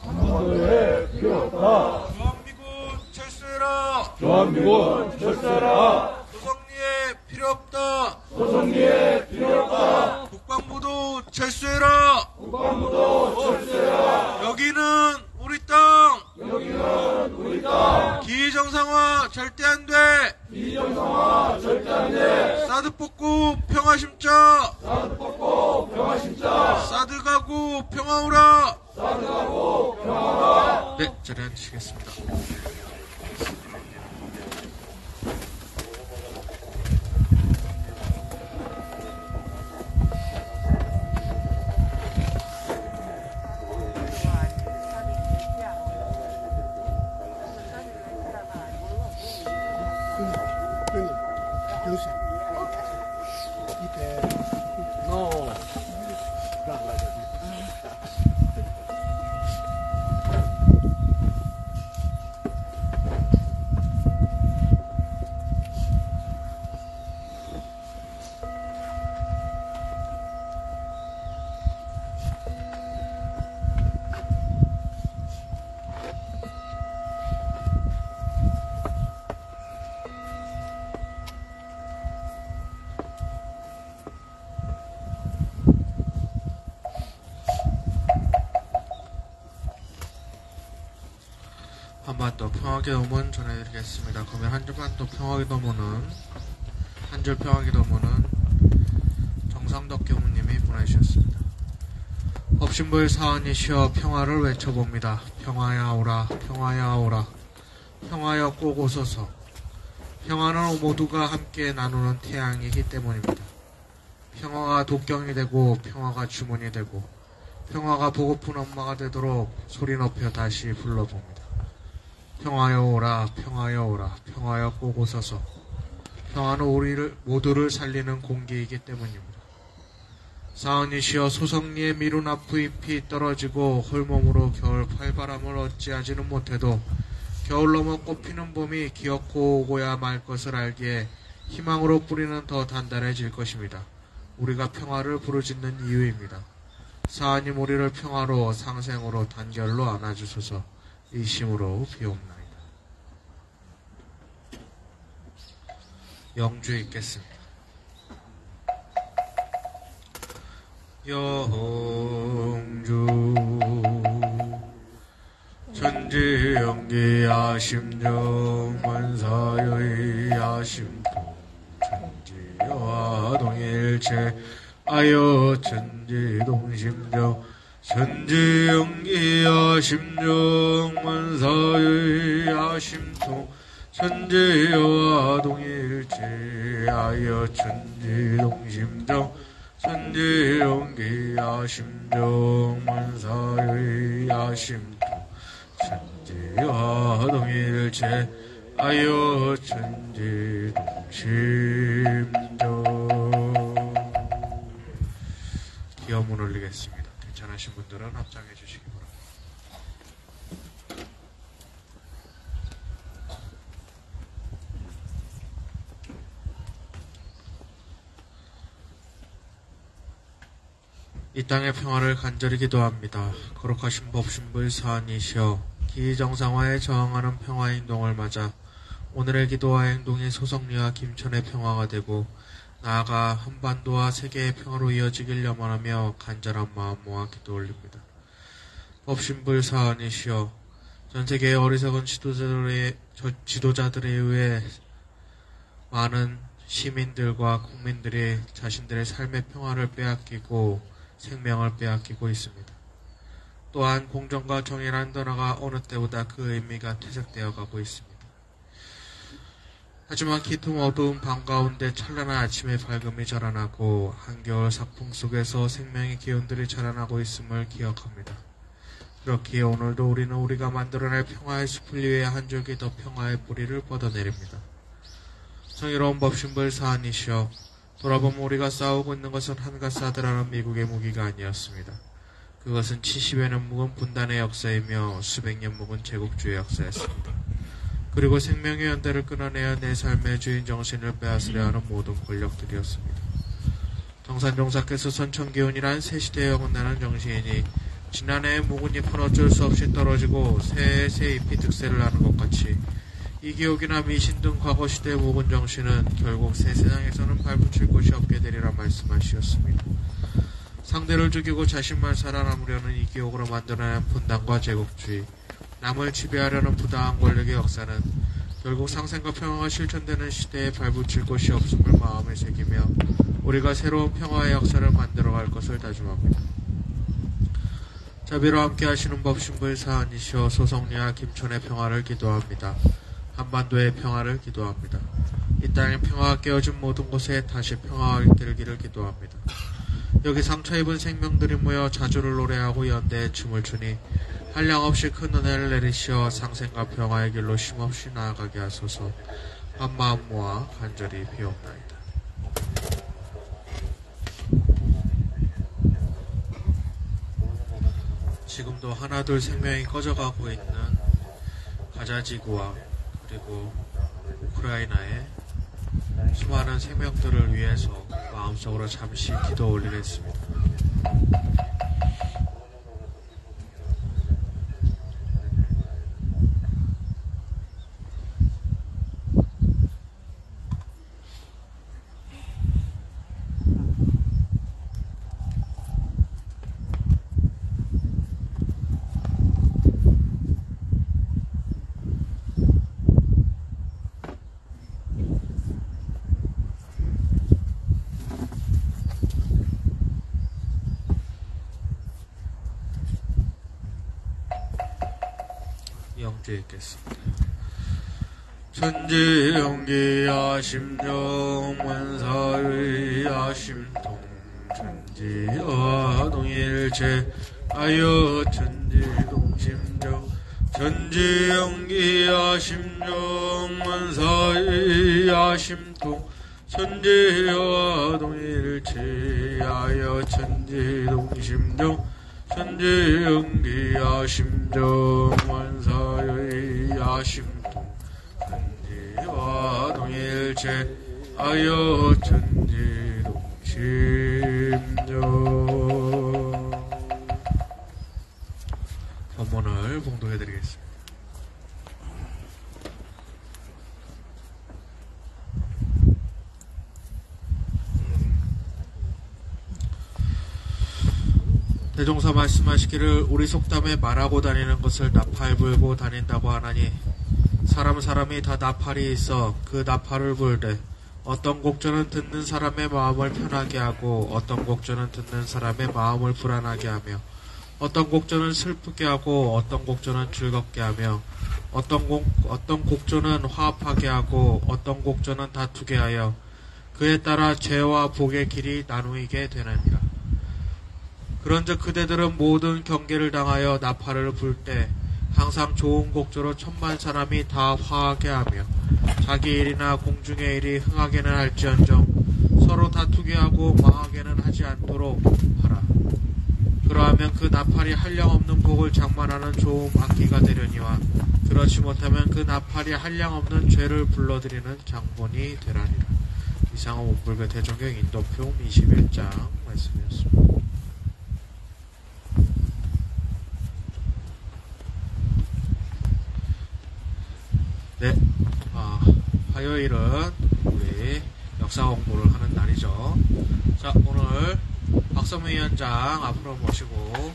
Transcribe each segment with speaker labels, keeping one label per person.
Speaker 1: 한반도에 필요 없다.
Speaker 2: 주한미군 철수해라.
Speaker 1: 주한미군 철수해라.
Speaker 2: 소성리에 필요 없다.
Speaker 1: 소성리에 필요 없다.
Speaker 2: 국방부도 철수해라.
Speaker 1: 국방부도 철수해라.
Speaker 2: 여기는 우리 땅.
Speaker 1: 여기는 우리 땅.
Speaker 2: 기정상화 절대 안 돼.
Speaker 1: 비정상화 절대 안 돼.
Speaker 2: 사드 뽑고 평화 심자.
Speaker 1: 사드 뽑고 평화 심자.
Speaker 2: 사드 가고 평화 오라.
Speaker 1: 사드 가고 평화 오라.
Speaker 2: 네, 자리에 앉으시겠습니다. 한반도 평화기도문 전해드리겠습니다. 그러면 한반도 평화기도문은 한줄 평화기도문은 정상덕 교무님이 보내주셨습니다. 법신부의 사안이시여 평화를 외쳐봅니다. 평화야 오라, 평화야 오라, 평화여 꼭 오소서. 평화는 모두가 함께 나누는 태양이기 때문입니다. 평화가 독경이 되고 평화가 주문이 되고 평화가 보고픈 엄마가 되도록 소리 높여 다시 불러봅니다. 평화여 오라, 평화여 오라, 평화여 꼭 오소서. 평화는 우리를 모두를 살리는 공기이기 때문입니다. 사은이시여 소성리의 미룬 앞잎이 떨어지고 홀몸으로 겨울 팔바람을 어찌하지는 못해도 겨울 넘어 꽃피는 봄이 기어코 오고야 말 것을 알기에 희망으로 뿌리는 더 단단해질 것입니다. 우리가 평화를 부르짖는 이유입니다. 사하님 우리를 평화로 상생으로 단결로 안아주소서. 이심으로 비옵나이다. 영주 읽겠습니다. 영주 천지영기 야심정 만사의 야심토 천지와 동일체 아여 천지동심정 천지영기 야심정 만사의 야심토 천지와 동일체 아여 천지동심정 천지영기 야심정 만사의 야심토 천지와 동일체 아여 천지동심정. 기어문 올리겠습니다. 괜찮으신 분들은 합장해 주시기 바랍니다. 이 땅의 평화를 간절히 기도합니다. 거룩하신 법신부의 사안이시여 기정상화에 저항하는 평화행동을 맞아 오늘의 기도와 행동이 소성리와 김천의 평화가 되고 나아가 한반도와 세계의 평화로 이어지길 염원하며 간절한 마음 모아 기도 올립니다. 법신부의 사안이시여 전세계의 어리석은 지도자들에 의해 많은 시민들과 국민들이 자신들의 삶의 평화를 빼앗기고 생명을 빼앗기고 있습니다. 또한 공정과 정의라는 단어가 어느 때보다 그 의미가 퇴색되어 가고 있습니다. 하지만 기통 어두운 밤 가운데 찬란한 아침의 밝음이 자라나고 한겨울 삭풍 속에서 생명의 기운들이 자라나고 있음을 기억합니다. 그렇기에 오늘도 우리는 우리가 만들어낼 평화의 숲을 위해 한 줄기 더 평화의 뿌리를 뻗어내립니다. 성의로운 법신부의 사안이시여 돌아보면 우리가 싸우고 있는 것은 한가사드라는 미국의 무기가 아니었습니다. 그것은 70여 년 묵은 분단의 역사이며 수백 년 묵은 제국주의 역사였습니다. 그리고 생명의 연대를 끊어내어 내 삶의 주인 정신을 빼앗으려 하는 모든 권력들이었습니다. 정산종사께서 선천기운이란 새시대에 영원하는 정신이니 지난해의 묵은 잎은 어쩔 수 없이 떨어지고 새해 새 잎이 득세를 하는 것 같이 이기옥이나 미신 등 과거시대의 묵은 정신은 결국 새 세상에서는 발붙일 곳이 없게 되리라 말씀하시었습니다. 상대를 죽이고 자신만 살아남으려는 이기옥으로 만들어낸 분단과 제국주의, 남을 지배하려는 부당한 권력의 역사는 결국 상생과 평화가 실천되는 시대에 발붙일 곳이 없음을 마음에 새기며 우리가 새로운 평화의 역사를 만들어갈 것을 다짐합니다. 자비로 함께 하시는 법신부의 사안이시여 소성리와 김천의 평화를 기도합니다. 한반도의 평화를 기도합니다. 이 땅의 평화가 깨어진 모든 곳에 다시 평화가 깃들기를 기도합니다. 여기 상처 입은 생명들이 모여 자주를 노래하고 연대에 춤을 추니 한량없이 큰 은혜를 내리시어 상생과 평화의 길로 쉼없이 나아가게 하소서. 한 마음 모아 간절히 비옵나이다. 지금도 하나둘 생명이 꺼져가고 있는 가자지구와 그리고 우크라이나의 수많은 생명들을 위해서 마음속으로 잠시 기도 올리겠습니다. 영제 읽겠습니다. 천지영기야 심정만사의야 심통 천지와 동일체 아여 천지동심정 천지영기야 심정만사의야 심통 천지와 동일체 아여 천지동심정 천지영기야 심정만사의 야심통 천지와 동일체 아여 천지동심정. 법문을 봉독해드리겠습니다. 대종사 말씀하시기를 우리 속담에 말하고 다니는 것을 나팔 불고 다닌다고 하나니 사람이 다 나팔이 있어 그 나팔을 불되 어떤 곡조는 듣는 사람의 마음을 편하게 하고 어떤 곡조는 듣는 사람의 마음을 불안하게 하며 어떤 곡조는 슬프게 하고 어떤 곡조는 즐겁게 하며 어떤 곡조는 화합하게 하고 어떤 곡조는 다투게 하여 그에 따라 죄와 복의 길이 나누이게 되느니라. 그런즉 그대들은 모든 경계를 당하여 나팔을 불 때 항상 좋은 곡조로 천만 사람이 다 화하게 하며 자기 일이나 공중의 일이 흥하게는 할지언정 서로 다투게 하고 망하게는 하지 않도록 하라. 그러하면 그 나팔이 한량없는 복을 장만하는 좋은 악기가 되려니와 그렇지 못하면 그 나팔이 한량없는 죄를 불러들이는 장본이 되라니라. 이상은 원불교 대종경 인도표 21장 말씀이었습니다. 네, 화요일은 우리 역사 공부를 하는 날이죠. 자, 오늘 박성민 위원장 앞으로 모시고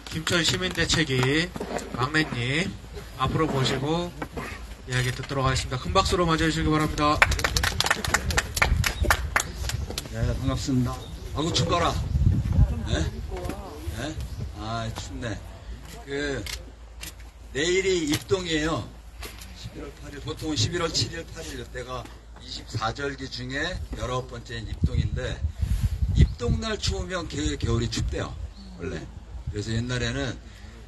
Speaker 2: 김천 시민대책위 막내님 앞으로 모시고 이야기 듣도록 하겠습니다. 큰 박수로 맞이해주시기 바랍니다.
Speaker 3: 네, 반갑습니다. 아이고, 춥더라. 네? 네? 아, 춥네. 내일이 입동이에요. 11월 8일, 보통은 11월 7일, 8일, 이때가 24절기 중에 19번째 입동인데, 입동날 추우면 겨울이 춥대요, 원래. 그래서 옛날에는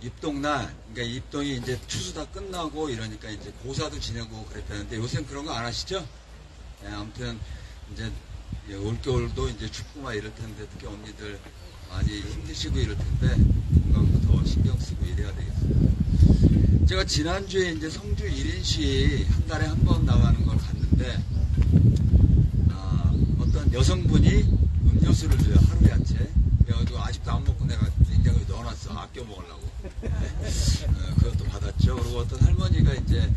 Speaker 3: 입동날, 그러니까 입동이 이제 추수 다 끝나고 이러니까 이제 고사도 지내고 그랬다는데, 요새는 그런 거 안 하시죠? 네, 아무튼, 이제, 올겨울도 이제 춥고 막 이럴 텐데, 특히 언니들 많이 힘드시고 이럴 텐데, 건강도 더 신경 쓰고 이래야 되겠어요. 제가 지난주에 이제 성주 1인시 한 달에 한 번 나가는 걸 갔는데, 어떤 여성분이 음료수를 줘요, 하루에 한 채. 그래가지고 아직도 안 먹고 내가 냉장고에 여기 넣어놨어. 아껴 먹으려고. 그것도 받았죠. 그리고 어떤 할머니가 이제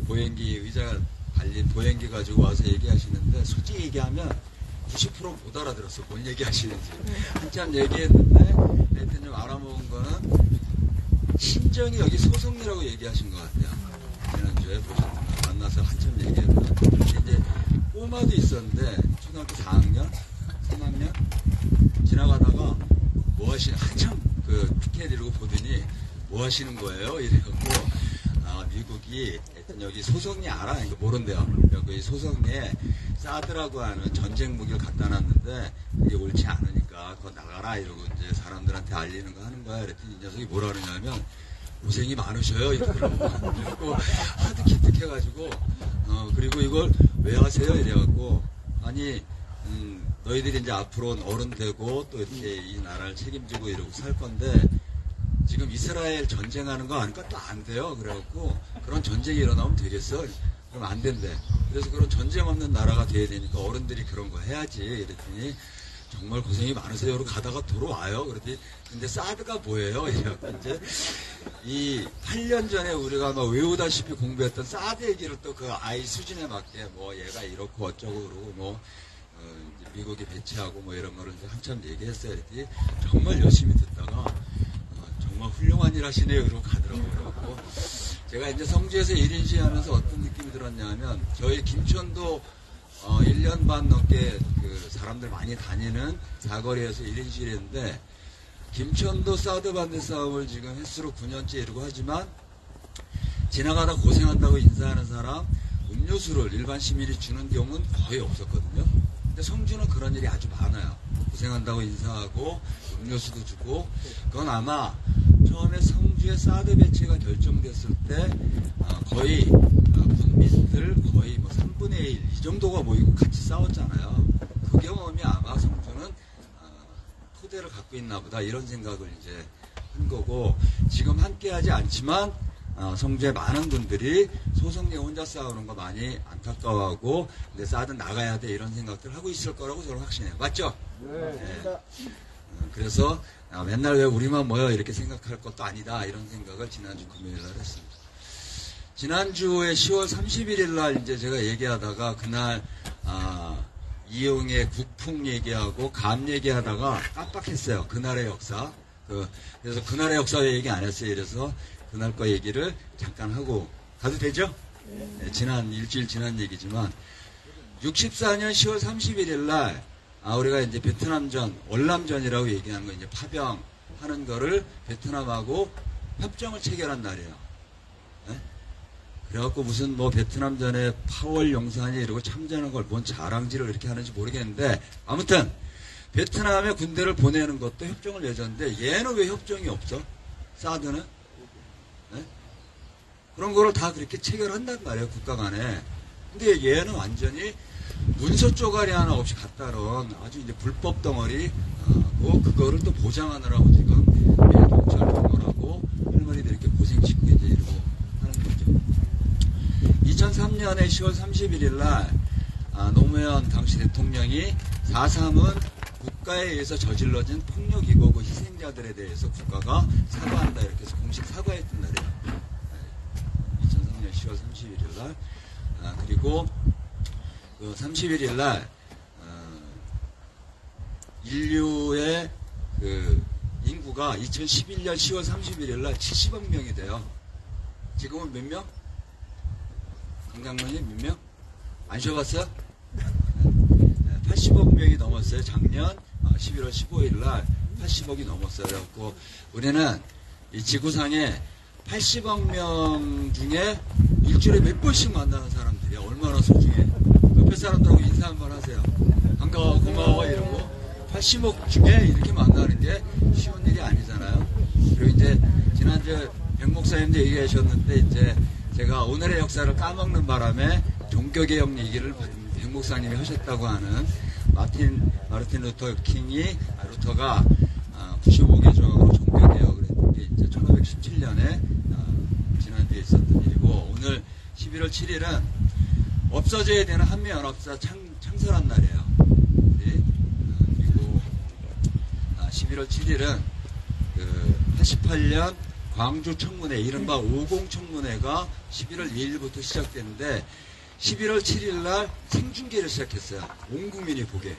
Speaker 3: 보행기 의자 달린 보행기 가지고 와서 얘기하시는데 솔직히 얘기하면 90% 못 알아들었어. 뭔 얘기하시는지. 한참 얘기했는데 하여튼 좀 알아먹은 거는 친정이 여기 소송리라고 얘기하신 것 같아요. 지난주에 보셨던가 만나서 한참 얘기했는데 이제 꼬마도 있었는데 초등학교 4학년, 3학년 지나가다가 뭐 하시는 한참 그 피켓 이러고 보더니 뭐 하시는 거예요? 이래갖고 미국이 하여튼 여기 소송리 알아? 이거 모른대요. 여기 소송리에 사드라고 하는 전쟁 무기를 갖다 놨는데 이게 옳지 않으니까 그거 나가라 이러고 이제 사람들한테 알리는 거 하는 거야. 그랬더니 이 녀석이 뭐라 그러냐면 고생이 많으셔요 이러더라고. 그리고 하도 기특해가지고 그리고 이걸 왜 하세요? 이래갖고 아니 너희들이 이제 앞으로 어른 되고 또 이렇게 이 나라를 책임지고 이러고 살 건데 지금 이스라엘 전쟁하는 거 아니까 또 안 돼요. 그래갖고 그런 전쟁이 일어나면 되겠어? 그럼 안 된대. 그래서 그런 전쟁 없는 나라가 돼야 되니까 어른들이 그런 거 해야지. 이랬더니 정말 고생이 많으세요. 그러고 가다가 돌아와요. 그랬더니 근데 사드가 뭐예요? 이래갖고 이제 이 8년 전에 우리가 막 외우다시피 공부했던 사드 얘기를 또 그 아이 수준에 맞게 뭐 얘가 이렇고 어쩌고 그러고 뭐 이제 미국이 배치하고 뭐 이런 거를 이제 한참 얘기했어요. 그랬더니 정말 열심히 듣다가 정말 훌륭한 일 하시네요. 이러고 가더라고요. 그래갖고 제가 이제 성주에서 1인 시위하면서 어떤 느낌이 들었냐면 저희 김천도 1년 반 넘게 그 사람들 많이 다니는 사거리에서 1인 시위를 했는데 김천도 사드 반대 싸움을 지금 횟수로 9년째 이러고 하지만 지나가다 고생한다고 인사하는 사람 음료수를 일반 시민이 주는 경우는 거의 없었거든요. 근데 성주는 그런 일이 아주 많아요. 고생한다고 인사하고 음료수도 주고 그건 아마 처음에 성주의 사드 배치가 결정됐을 때 거의 국민들 거의 뭐 3분의 1 이 정도가 모이고 같이 싸웠잖아요. 그 경험이 아마 성주는 토대를 갖고 있나 보다 이런 생각을 이제 한 거고 지금 함께하지 않지만 성주의 많은 분들이 소송리 혼자 싸우는 거 많이 안타까워하고 근데 사드 나가야 돼 이런 생각들 하고 있을 거라고 저는 확신해요. 맞죠? 네. 그래서 맨날 왜 우리만 모여 이렇게 생각할 것도 아니다 이런 생각을 지난주 금요일 날 했습니다. 지난주에 10월 31일 날 이제 제가 얘기하다가 그날 이용의 국풍 얘기하고 감 얘기하다가 깜빡했어요. 그날의 역사. 그래서 그날의 역사 얘기 안 했어요. 이래서 그날 거 얘기를 잠깐 하고 가도 되죠? 네, 일주일 지난 얘기지만 64년 10월 31일 날 우리가 이제 베트남전, 월남전이라고 얘기하는 거 이제 파병하는 거를 베트남하고 협정을 체결한 날이에요. 네? 그래갖고 무슨 뭐 베트남전에 파월 용산이 이러고 참전한 걸 뭔 자랑질을 이렇게 하는지 모르겠는데 아무튼 베트남에 군대를 보내는 것도 협정을 맺었는데 얘는 왜 협정이 없어? 사드는? 네? 그런 거를 다 그렇게 체결한단 말이에요. 국가 간에. 근데 얘는 완전히 문서 쪼가리 하나 없이 갖다 놓은 아주 이제 불법 덩어리, 그거를 또 보장하느라고 지금 경찰 동원하고 할머니들 이렇게 고생 짓고 이제 이러고 하는 거죠. 2003년에 10월 31일 날, 노무현 당시 대통령이 4.3은 국가에 의해서 저질러진 폭력이고 그 희생자들에 대해서 국가가 사과한다 이렇게 해서 공식 사과했던 날이에요. 2003년 10월 31일 날, 그리고 그 31일 날 인류의 그 인구가 2011년 10월 31일 날 70억 명이 돼요. 지금은 몇 명? 강장모님 몇 명? 안 쉬어봤어요? 80억 명이 넘었어요. 작년 11월 15일 날 80억이 넘었어요. 그래갖고 우리는 이 지구상에 80억 명 중에 일주일에 몇 번씩 만나는 사람들이야. 얼마나 소중해. 옆에 사람들하고 인사 한번 하세요. 반가워, 고마워 이러고 80억 중에 이렇게 만나는 게 쉬운 일이 아니잖아요. 그리고 이제 지난주에 백 목사님도 얘기하셨는데 이제 제가 오늘의 역사를 까먹는 바람에 종교개혁 얘기를 백 목사님이 하셨다고 하는 마르틴 루터 킹이 루터가 95개 조항으로 종교개혁을 했던 게 이제 1517년에 지난주에 있었던 일이고 오늘 11월 7일은 없어져야 되는 한미연합사 창설한 날이에요. 네. 그리고 11월 7일은 그 88년 광주 청문회, 이른바 50 청문회가 11월 2일부터 시작됐는데 11월 7일 날 생중계를 시작했어요. 온 국민이 보게.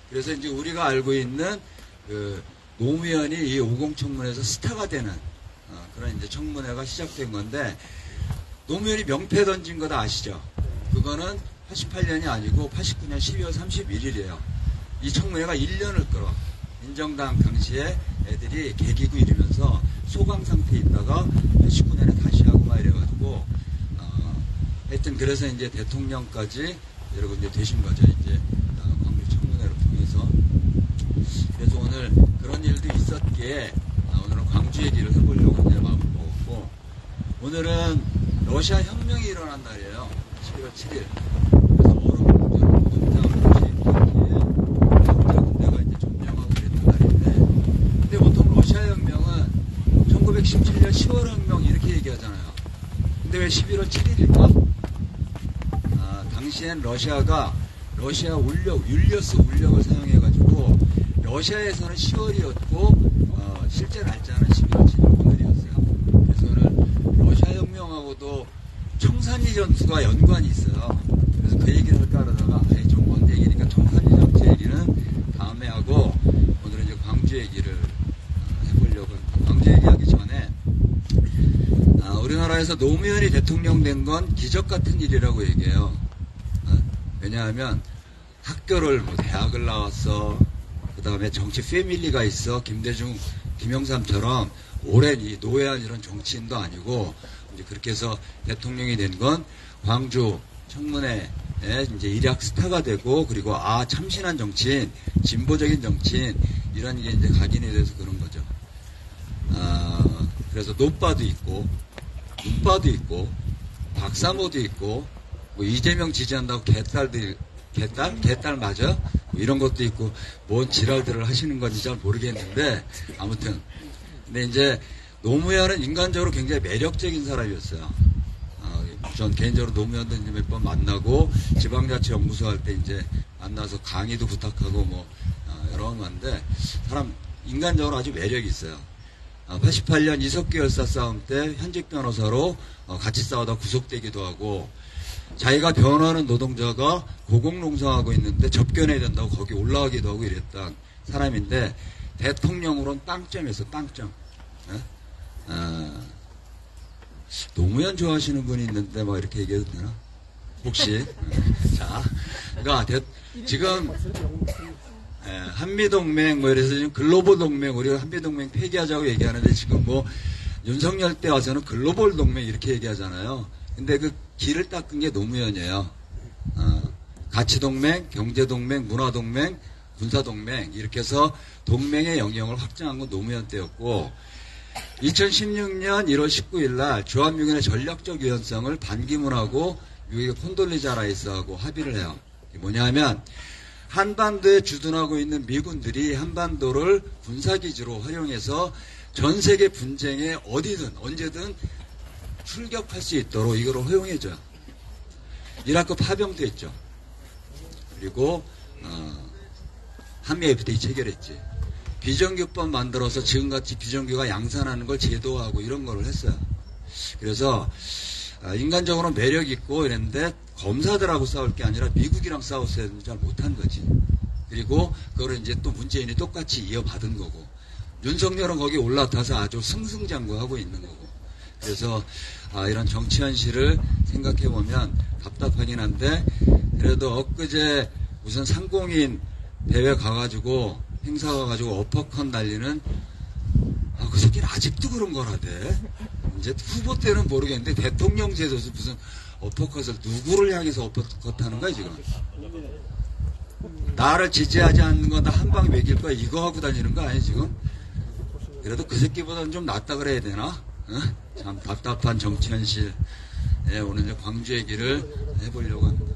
Speaker 3: 그래서 이제 우리가 알고 있는 그 노무현이 이 50 청문회에서 스타가 되는 그런 이제 청문회가 시작된 건데, 노무현이 명패 던진 거 다 아시죠? 그거는 88년이 아니고 89년 12월 31일이에요. 이 청문회가 1년을 끌어. 민정당 당시에 애들이 개기고 이러면서 소강 상태에 있다가 89년에 다시 하고 막 이래가지고, 하여튼 그래서 이제 대통령까지 여러분 이제 되신 거죠. 이제 광주 청문회를 통해서. 그래서 오늘 그런 일도 있었기에 오늘은 광주 얘기를 해보려고 이제 마음을 먹었고, 오늘은 러시아 혁명이 일어난 날이에요. 11월 7일. 그래서 얼음 노동자 군대가 이제 점령하고 그랬던 날인데, 근데 보통 러시아 혁명은 1917년 10월 혁명 이렇게 얘기하잖아요. 근데 왜 11월 7일일까? 당시엔 러시아가 러시아 울력, 율리어스 울력을 사용해가지고 러시아에서는 10월이었고 실제 날짜는 11월 7일 오늘이었어요. 그래서 오늘 러시아 혁명하고도 청산리 전투가 연관이 있어요. 그래서 그 얘기를 할까 하다가 좀 먼 얘기니까 청산리 전투 얘기는 다음에 하고, 오늘은 이제 광주 얘기를 해보려고 합니다. 광주 얘기하기 전에 우리나라에서 노무현이 대통령 된 건 기적 같은 일이라고 얘기해요. 왜냐하면 학교를 뭐 대학을 나왔어, 그 다음에 정치 패밀리가 있어, 김대중, 김영삼처럼 오랜 이 노예한 이런 정치인도 아니고, 이제 그렇게 해서 대통령이 된 건 광주 청문회에 이제 일약 스타가 되고, 그리고 참신한 정치인, 진보적인 정치인, 이런 게 이제 각인이 돼서 그런 거죠. 그래서 노빠도 있고, 눈빠도 있고, 박사모도 있고, 뭐 이재명 지지한다고 개딸 맞아? 뭐 이런 것도 있고, 뭔 지랄들을 하시는 건지 잘 모르겠는데, 아무튼. 근데 이제 노무현은 인간적으로 굉장히 매력적인 사람이었어요. 전 개인적으로 노무현도 이제 몇 번 만나고, 지방자치연구소 할 때 이제 만나서 강의도 부탁하고 뭐 여러 번 만났는데, 사람 인간적으로 아주 매력이 있어요. 88년 이석기 열사 싸움 때 현직 변호사로 같이 싸우다 구속되기도 하고, 자기가 변호하는 노동자가 고공농성하고 있는데 접견해야 된다고 거기 올라가기도 하고 이랬던 사람인데, 대통령으로는 빵점이었어, 빵점. 노무현 좋아하시는 분이 있는데 뭐 이렇게 얘기해도 되나? 혹시? 자, 그러니까 지금 한미동맹 뭐 이래서 지금 글로벌 동맹, 우리가 한미동맹 폐기하자고 얘기하는데, 지금 뭐 윤석열 때 와서는 글로벌 동맹 이렇게 얘기하잖아요. 근데 그 길을 닦은 게 노무현이에요. 가치동맹, 경제동맹, 문화동맹, 군사동맹, 이렇게 해서 동맹의 영역을 확장한 건 노무현 때였고, 2016년 1월 19일 날 주한미군의 전략적 유연성을 반기문하고 미국의 콘돌리자 라이스하고 합의를 해요. 이게 뭐냐면, 한반도에 주둔하고 있는 미군들이 한반도를 군사기지로 활용해서 전 세계 분쟁에 어디든 언제든 출격할 수 있도록 이걸 허용해줘요. 이라크 파병도 했죠. 그리고 한미 FTA 체결했지. 비정규법 만들어서 지금같이 비정규가 양산하는 걸 제도화하고 이런 거를 했어요. 그래서 인간적으로 매력 있고 이랬는데, 검사들하고 싸울 게 아니라 미국이랑 싸웠어야 했는데 잘 못한 거지. 그리고 그걸 이제 또 문재인이 똑같이 이어받은 거고, 윤석열은 거기 올라타서 아주 승승장구하고 있는 거고. 그래서 이런 정치 현실을 생각해 보면 답답하긴 한데, 그래도 엊그제 무슨 상공인 대회 가가지고 행사 가가지고 어퍼컷 날리는 그 새끼는 아직도 그런 거라대. 이제 후보 때는 모르겠는데 대통령 제도에서 무슨 어퍼컷을 누구를 향해서 어퍼컷 하는 거야 지금? 나를 지지하지 않는 건 나 한 방 먹일 거야 이거 하고 다니는 거 아니야 지금? 그래도 그 새끼보다는 좀 낫다 그래야 되나? 참 답답한 정치 현실. 오늘 이제 광주 얘기를 해보려고 합니다.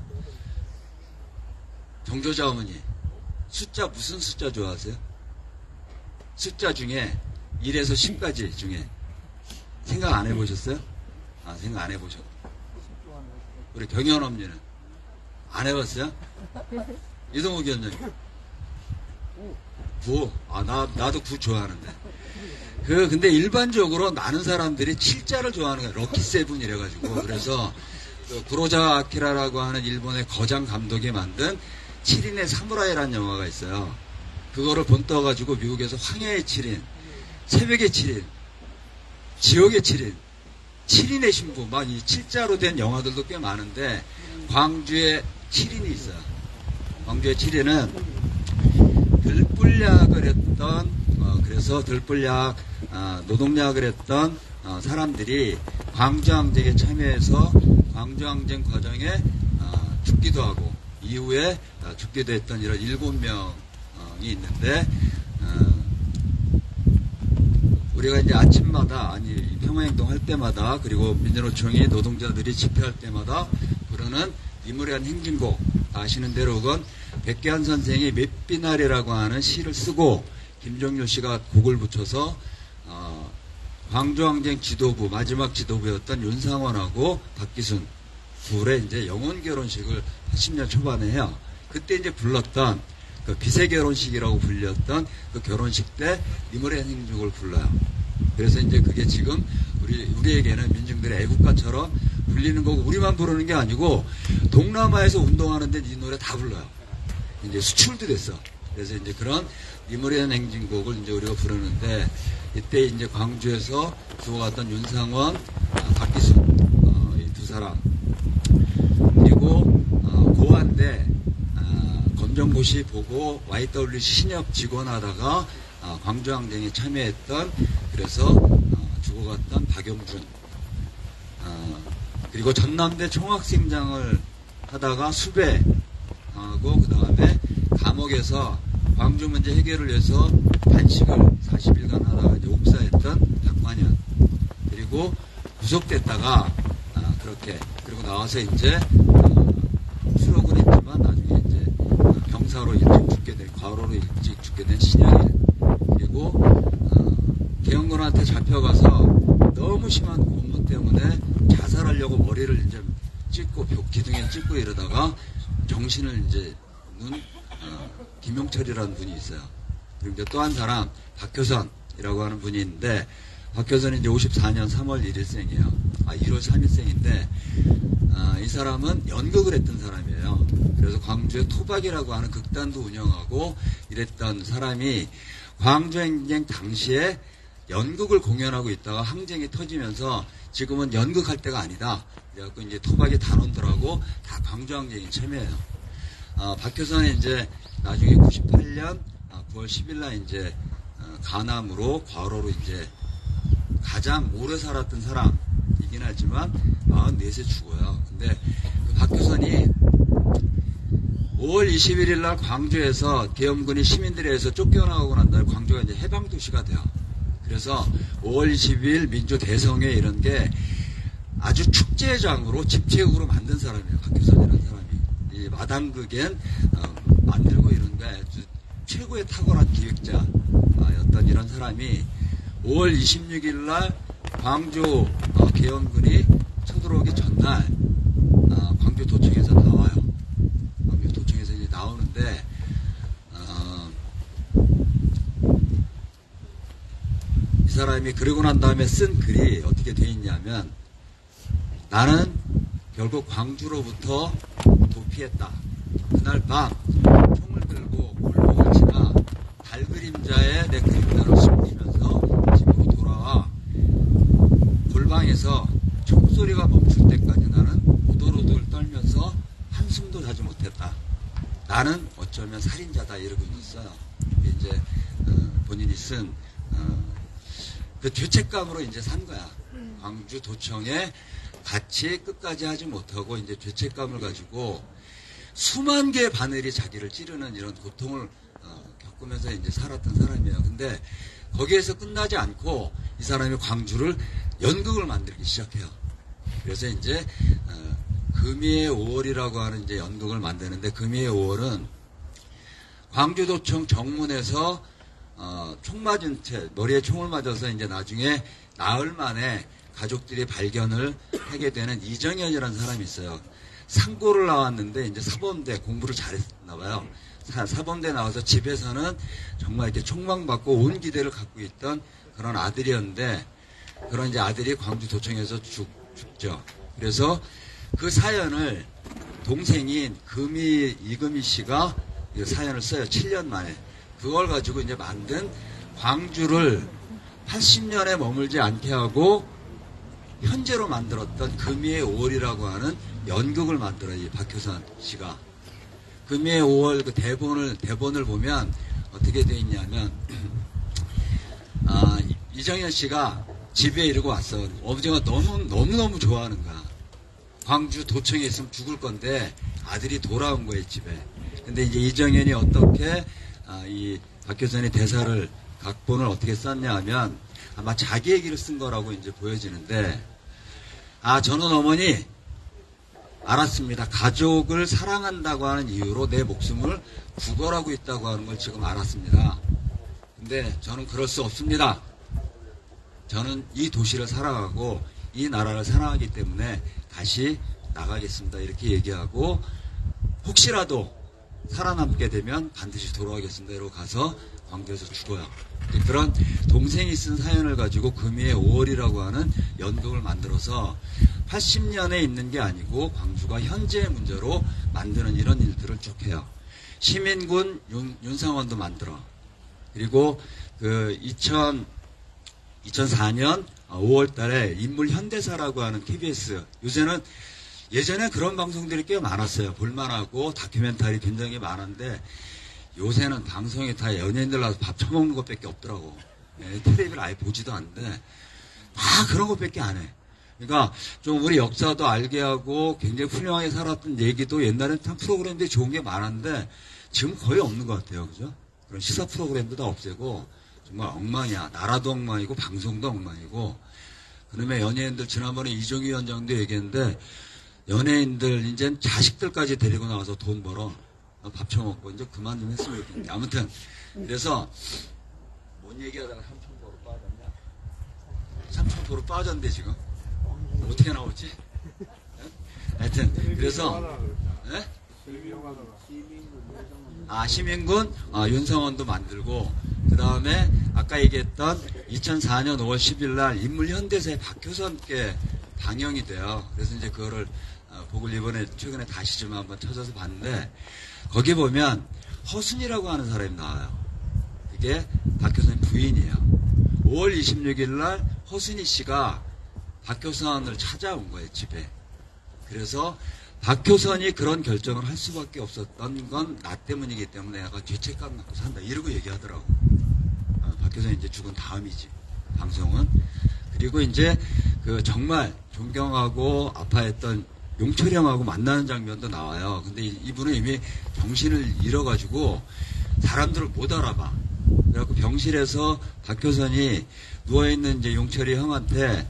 Speaker 3: 정조자 어머니, 숫자 무슨 숫자 좋아하세요? 숫자 중에 1에서 10까지 중에 생각 안 해보셨어요? 생각 안 해보셨고. 우리 경연 엄니는 안 해봤어요? 이동욱 위원장님. 구. 나도 구 좋아하는데. 근데 일반적으로 많은 사람들이 7자를 좋아하는 거야. 럭키 세븐 이래가지고. 그래서 구로자 아키라라고 하는 일본의 거장 감독이 만든 7인의 사무라이라는 영화가 있어요. 그거를 본떠가지고 미국에서 황해의 7인, 새벽의 7인, 지옥의 7인, 7인의 신부, 막 이 7자로 된 영화들도 꽤 많은데, 광주에 7인이 있어요. 광주의 7인은 들불약을 했던, 그래서 들불약, 노동약을 했던 사람들이 광주항쟁에 참여해서 광주항쟁 과정에 죽기도 하고, 이후에 죽기도 했던 이런 7명이 있는데, 우리가 이제 아침마다, 평화행동 할 때마다, 그리고 민주노총이 노동자들이 집회할 때마다 부르는 이무리한 행진곡, 아시는 대로 그건 백계한 선생이 맷비날이라고 하는 시를 쓰고, 김종률 씨가 곡을 붙여서, 광주항쟁 지도부, 마지막 지도부였던 윤상원하고 박기순 둘의 이제 영혼 결혼식을 80년 초반에 해요. 그때 이제 불렀던, 그 비세 결혼식이라고 불렸던 그 결혼식 때 이무리한 행진곡을 불러요. 그래서 이제 그게 지금 우리에게는 민중들의 애국가처럼 불리는 거고, 우리만 부르는 게 아니고 동남아에서 운동하는데 이 노래 다 불러요. 이제 수출도 됐어. 그래서 이제 그런 이무리한 행진곡을 이제 우리가 부르는데, 이때 이제 광주에서 죽어갔던 윤상원, 박기순 이 두 사람, 그리고 고한대 검정고시 보고 YWC 신협 직원하다가 광주항쟁에 참여했던, 그래서 죽어갔던 박영준, 그리고 전남대 총학생장을 하다가 수배하고, 그 다음에 감옥에서 광주 문제 해결을 위해서 단식을 40일간 하다가 이제 옥사했던 박관현, 그리고 구속됐다가 그렇게, 그리고 나와서 이제 수록은 했지만 나중에 이제 병사로 일찍 죽게 된, 과로로 일찍 죽게 된 신영일, 그리고 계엄군한테 잡혀가서 너무 심한 고문 때문에 자살하려고 머리를 이제 찢고 기둥에 찢고 이러다가 정신을 이제 눈 김용철이라는 분이 있어요. 그리고 이제 또 한 사람 박효선이라고 하는 분이 있는데, 박효선이 이제 54년 3월 1일생이에요. 1월 3일생인데, 이 사람은 연극을 했던 사람이에요. 그래서 광주에 토박이라고 하는 극단도 운영하고 이랬던 사람이 광주행쟁 당시에 연극을 공연하고 있다가 항쟁이 터지면서 지금은 연극할 때가 아니다. 그래갖고 이제 토박이 단원들하고 다 광주항쟁에 참여해요. 박효선이 이제 나중에 98년 9월 10일날 이제 간암으로 과로로 이제 가장 오래 살았던 사람이긴 하지만 44세 죽어요. 근데 그 박효선이 5월 21일 날 광주에서 계엄군이 시민들에 의해서 쫓겨나가고 난 다음에 광주가 이제 해방도시가 돼요. 그래서 5월 20일 민주대성회 이런 게 아주 축제장으로 집체극으로 만든 사람이에요. 박효선이라는 사람이. 이 마당극엔 만들고 이런 게 아주 최고의 탁월한 기획자였던 이런 사람이 5월 26일 날 광주 계엄군이 쳐들어오기 전날 광주 도청에서 나와요. 광주 도청에서 이제 나오는데 이 사람이 그러고 난 다음에 쓴 글이 어떻게 돼 있냐면, 나는 결국 광주로부터 도피했다. 그날 밤 총을 들고 골목을 지나 달 그림자에 내 그림자를 숨기면서 집으로 돌아와 골방에서 총소리가 멈출 때까지 나는 오돌오돌 떨면서 한숨도 자지 못했다. 나는 어쩌면 살인자다, 이러고 있어요. 이제 본인이 쓴 그 죄책감으로 이제 산 거야. 광주 도청에 같이 끝까지 하지 못하고 이제 죄책감을 가지고 수만 개의 바늘이 자기를 찌르는 이런 고통을 겪으면서 이제 살았던 사람이에요. 근데 거기에서 끝나지 않고 이 사람이 광주를 연극을 만들기 시작해요. 그래서 이제 금이의 5월이라고 하는 이제 연극을 만드는데, 금이의 5월은 광주도청 정문에서 총 맞은 채, 머리에 총을 맞아서 이제 나중에 나흘 만에 가족들이 발견을 하게 되는 이정현이라는 사람이 있어요. 상고를 나왔는데 이제 사범대 공부를 잘했나 봐요. 사범대 나와서 집에서는 정말 이렇게 촉망받고 온 기대를 갖고 있던 그런 아들이었는데, 그런 이제 아들이 광주 도청에서 죽죠. 그래서 그 사연을 동생인 이금희 씨가 이 사연을 써요. 7년 만에. 그걸 가지고 이제 만든 광주를 80년에 머물지 않게 하고 현재로 만들었던 금이의 5월이라고 하는 연극을 만들어요. 이 박효선 씨가. 금이의 5월 그 대본을 보면 어떻게 되어 있냐면, 이정현 씨가 집에 이러고 왔어. 어머니가 너무너무 좋아하는 거야. 광주 도청에 있으면 죽을 건데 아들이 돌아온 거예요, 집에. 근데 이제 이정현이 어떻게 이 박효선의 대사를 각본을 어떻게 썼냐 하면 아마 자기 얘기를 쓴 거라고 이제 보여지는데, 저는 어머니 알았습니다. 가족을 사랑한다고 하는 이유로 내 목숨을 구걸하고 있다고 하는 걸 지금 알았습니다. 근데 저는 그럴 수 없습니다. 저는 이 도시를 사랑하고 이 나라를 사랑하기 때문에 다시 나가겠습니다. 이렇게 얘기하고, 혹시라도 살아남게 되면 반드시 돌아가겠습니다. 이러고 가서 광주에서 죽어요. 그런 동생이 쓴 사연을 가지고 금이의 5월이라고 하는 연극을 만들어서 80년에 있는 게 아니고 광주가 현재의 문제로 만드는 이런 일들을 쭉 해요. 시민군 윤상원도 만들어. 그리고 그 2004년 5월 달에 인물 현대사라고 하는 KBS, 예전에 그런 방송들이 꽤 많았어요. 볼만하고 다큐멘터리 굉장히 많은데 요새는 방송이 다 연예인들 나와서 밥 처먹는 것밖에 없더라고. 텔레비를 아예 보지도 않는데 다 그런 것밖에 안 해. 그러니까 좀 우리 역사도 알게 하고 굉장히 훌륭하게 살았던 얘기도 옛날엔 참 프로그램들이 좋은 게 많았는데 지금 거의 없는 것 같아요. 그죠? 그런 시사 프로그램도 다 없애고 정말 엉망이야. 나라도 엉망이고 방송도 엉망이고. 그다음에 연예인들, 지난번에 이종희 위원장도 얘기했는데 연예인들 이젠 자식들까지 데리고 나와서 돈 벌어. 밥 처먹고 이제 그만 좀 했으면 좋겠는데. 아무튼 그래서 뭔 얘기하다가 삼천포로 빠졌냐? 삼천포로 빠졌는데 지금 어떻게 나오지? 하여튼 그래서 시민군 윤성원도 만들고, 그 다음에 아까 얘기했던 2004년 5월 10일 날 인물 현대사의 박효선께 방영이 돼요. 그래서 이제 그거를 보고 최근에 다시 좀 한번 찾아서 봤는데, 거기 보면 허순이라고 하는 사람이 나와요. 이게 박효선의 부인이에요. 5월 26일 날 허순이 씨가 박효선을 찾아온 거예요, 집에. 그래서 박효선이 그런 결정을 할 수밖에 없었던 건 나 때문이기 때문에 내가 죄책감 갖고 산다. 이러고 얘기하더라고. 박효선이 이제 죽은 다음이지, 방송은. 그리고 이제 그 정말 존경하고 아파했던 용철이 형하고 만나는 장면도 나와요. 근데 이분은 이미 정신을 잃어가지고 사람들을 못 알아봐. 그래갖고 병실에서 박효선이 누워있는 이제 용철이 형한테,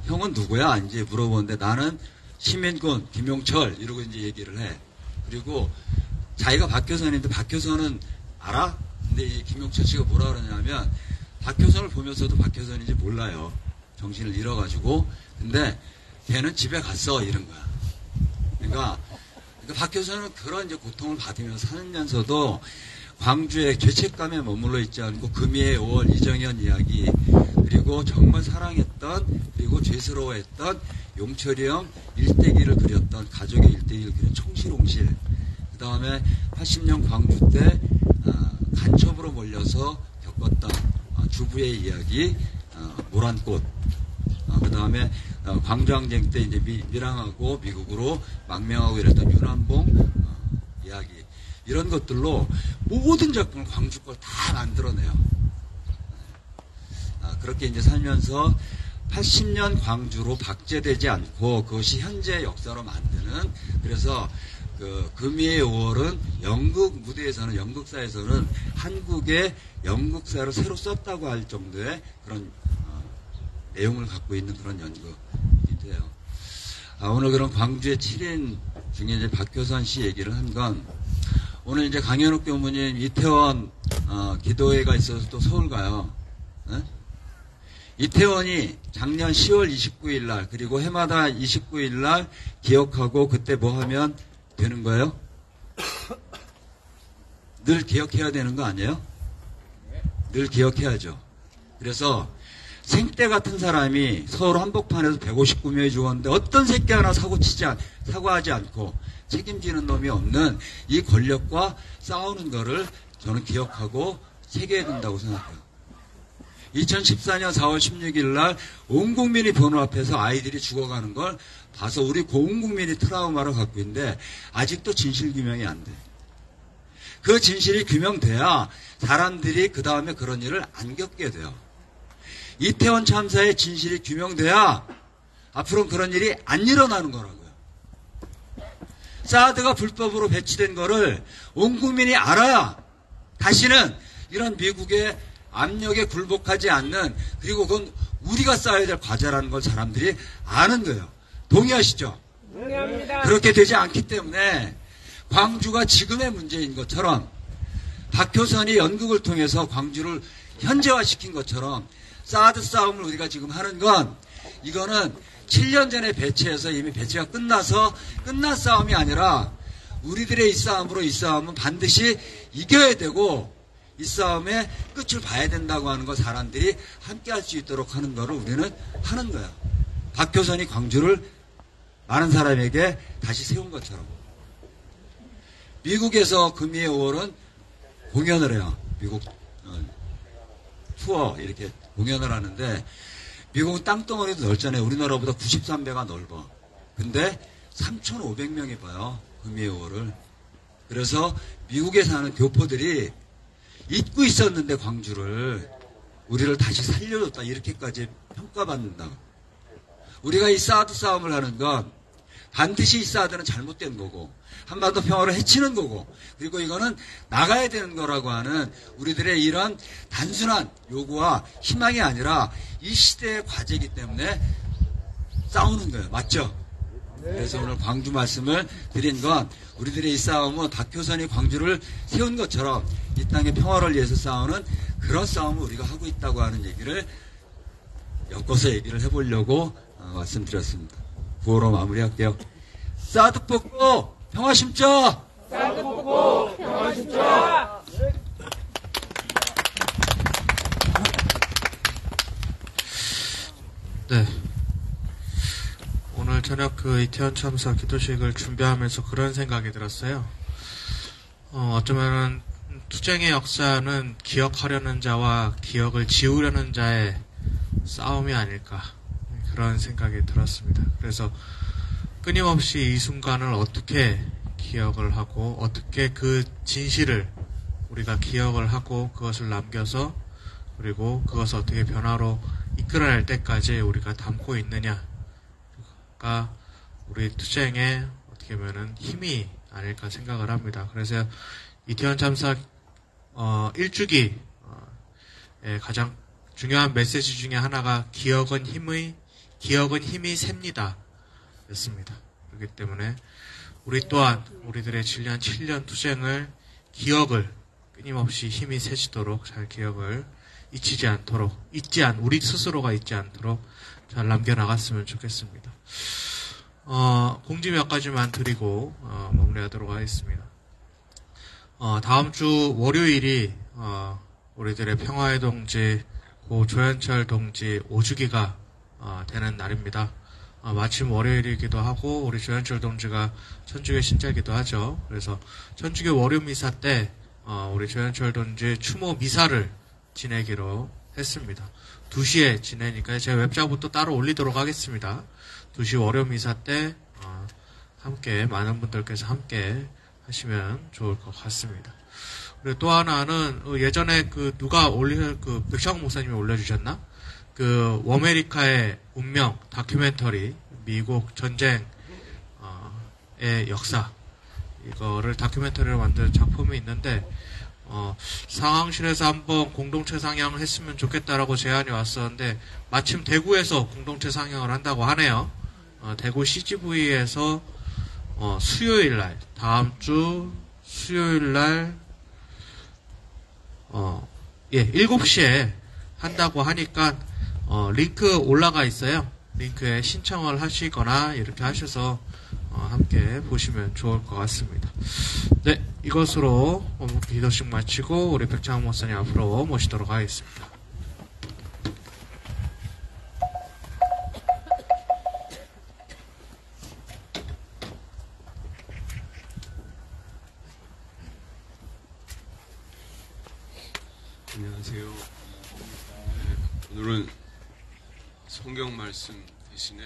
Speaker 3: 형은 누구야? 이제 물어보는데 나는 시민군 김용철 이러고 이제 얘기를 해. 그리고 자기가 박효선인데 박효선은 알아? 근데 이 김용철 씨가 뭐라 그러냐면 박효선을 보면서도 박효선인지 몰라요. 정신을 잃어가지고. 근데 걔는 집에 갔어 이런 거야. 그러니까 박효선은 그런 이제 고통을 받으면서 살면서도 광주의 죄책감에 머물러 있지 않고 금이의 5월 이정현 이야기, 그리고 정말 사랑했던 그리고 죄스러워했던 용철이 형 일대기를 그렸던, 가족의 일대기를 그린 청실홍실, 그 다음에 80년 광주 때 간첩으로 몰려서 겪었던 주부의 이야기, 모란꽃, 그 다음에 광주항쟁 때 이제 밀항하고 미국으로 망명하고 이랬던 윤한봉 이야기, 이런 것들로 모든 작품을 광주 걸 다 만들어내요. 그렇게 이제 살면서 80년 광주로 박제되지 않고 그것이 현재 역사로 만드는, 그래서 그 금이의 5월은 연극 무대에서는, 연극사에서는 한국의 연극사를 새로 썼다고 할 정도의 그런 내용을 갖고 있는 그런 연극인데요. 오늘 그런 광주의 7인 중에 이제 박효선 씨 얘기를 한 건, 오늘 이제 강현욱 교무님 이태원 기도회가 있어서 또 서울 가요. 네? 이태원이 작년 10월 29일 날, 그리고 해마다 29일 날 기억하고 그때 뭐 하면 되는 거예요? 늘 기억해야 되는 거 아니에요? 늘 기억해야죠. 그래서 생떼 같은 사람이 서울 한복판에서 159명이 죽었는데 어떤 새끼 하나 사과하지 않고 책임지는 놈이 없는 이 권력과 싸우는 거를 저는 기억하고 새겨야 된다고 생각해요. 2014년 4월 16일 날 온 국민이 보는 앞에서 아이들이 죽어가는 걸 봐서 우리 온 국민이 트라우마를 갖고 있는데 아직도 진실 규명이 안 돼. 그 진실이 규명돼야 사람들이 그 다음에 그런 일을 안 겪게 돼요. 이태원 참사의 진실이 규명돼야 앞으로는 그런 일이 안 일어나는 거라고요. 사드가 불법으로 배치된 거를 온 국민이 알아야 다시는 이런 미국의 압력에 굴복하지 않는, 그리고 그건 우리가 쌓아야 될 과제라는 걸 사람들이 아는 거예요. 동의하시죠?
Speaker 4: 동의합니다.
Speaker 3: 그렇게 되지 않기 때문에 광주가 지금의 문제인 것처럼 박효선이 연극을 통해서 광주를 현재화시킨 것처럼 사드 싸움을 우리가 지금 하는 건, 이거는 7년 전에 배치해서 이미 배치가 끝나서 끝난 싸움이 아니라 우리들의 이 싸움으로, 이 싸움은 반드시 이겨야 되고 이 싸움의 끝을 봐야 된다고 하는 거, 사람들이 함께 할 수 있도록 하는 거를 우리는 하는 거야. 박효선이 광주를 많은 사람에게 다시 세운 것처럼. 미국에서 금이의 5월은 공연을 해요. 미국 투어 이렇게 공연을 하는데, 미국은 땅덩어리도 넓잖아요. 우리나라보다 93배가 넓어. 근데 3,500명이 봐요. 금이의 5월을. 그래서 미국에 사는 교포들이 잊고 있었는데 광주를, 우리를 다시 살려줬다, 이렇게까지 평가받는다. 우리가 이 사드 싸움을 하는 건 반드시 이 사드는 잘못된 거고 한반도 평화를 해치는 거고, 그리고 이거는 나가야 되는 거라고 하는 우리들의 이런 단순한 요구와 희망이 아니라 이 시대의 과제이기 때문에 싸우는 거예요. 맞죠? 그래서 오늘 광주 말씀을 드린 건, 우리들의 이 싸움은 박효선이 광주를 세운 것처럼 이 땅의 평화를 위해서 싸우는 그런 싸움을 우리가 하고 있다고 하는 얘기를 엮어서 얘기를 해보려고 말씀드렸습니다. 구호로 마무리할게요. 사드 뽑고 평화 심자!
Speaker 1: 사드 뽑고 평화 심자!
Speaker 2: 네. 오늘 저녁 그 이태원 참사 기도식을 준비하면서 그런 생각이 들었어요. 어쩌면은 투쟁의 역사는 기억하려는 자와 기억을 지우려는 자의 싸움이 아닐까, 그런 생각이 들었습니다. 그래서 끊임없이 이 순간을 어떻게 기억을 하고 어떻게 그 진실을 우리가 기억을 하고 그것을 남겨서, 그리고 그것을 어떻게 변화로 이끌어낼 때까지 우리가 담고 있느냐가 우리 투쟁의 어떻게 보면은 힘이 아닐까 생각을 합니다. 그래서 이태원 참사 1주기의 가장 중요한 메시지 중에 하나가 기억은 힘이 셉니다 였습니다. 그렇기 때문에 우리 또한 우리들의 지난 7년 투쟁을, 기억을 끊임없이 힘이 세지도록 잘 기억을 우리 스스로가 잊지 않도록 잘 남겨나갔으면 좋겠습니다. 공지 몇 가지만 드리고 마무리하도록 하겠습니다. 다음 주 월요일이 우리들의 평화의 동지 고 조현철 동지 5주기가 되는 날입니다. 마침 월요일이기도 하고 우리 조현철 동지가 천주교 신자이기도 하죠. 그래서 천주교 월요 미사 때 우리 조현철 동지 추모 미사를 지내기로 했습니다. 2시에 지내니까 제가 웹자부터 따로 올리도록 하겠습니다. 2시 월요 미사 때 함께, 많은 분들께서 함께 하시면 좋을 것 같습니다. 그리고 또 하나는 예전에 누가 백창훈 목사님이 올려주셨나? 워메리카의 운명 다큐멘터리, 미국 전쟁의 역사, 이거를 다큐멘터리로 만든 작품이 있는데, 상황실에서 한번 공동체 상영을 했으면 좋겠다라고 제안이 왔었는데, 마침 대구에서 공동체 상영을 한다고 하네요. 대구 CGV에서 수요일날, 다음 주 수요일날 7시에 한다고 하니까 링크 올라가 있어요. 링크에 신청을 하시거나 이렇게 하셔서 함께 보시면 좋을 것 같습니다. 네, 이것으로 기도식 마치고 우리 백창원 목사님 앞으로 모시도록 하겠습니다.
Speaker 4: 안녕하세요. 오늘은 성경 말씀 대신에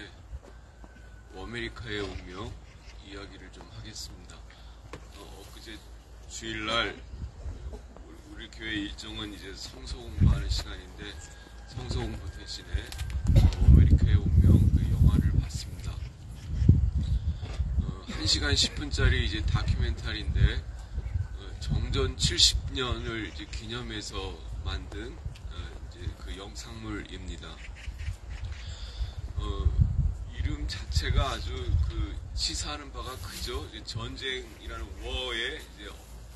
Speaker 4: 아메리카의 운명 이야기를 좀 하겠습니다. 엊그제 주일날 우리 교회 일정은 이제 성서 공부하는 시간인데 성서 공부 대신에 아메리카의 운명 그 영화를 봤습니다. 1시간 10분짜리 이제 다큐멘터리인데 정전 70년을 이제 기념해서 만든 이제 그 영상물입니다. 이름 자체가 아주 그 시사하는 바가 크죠. 이제 전쟁이라는 워에 이제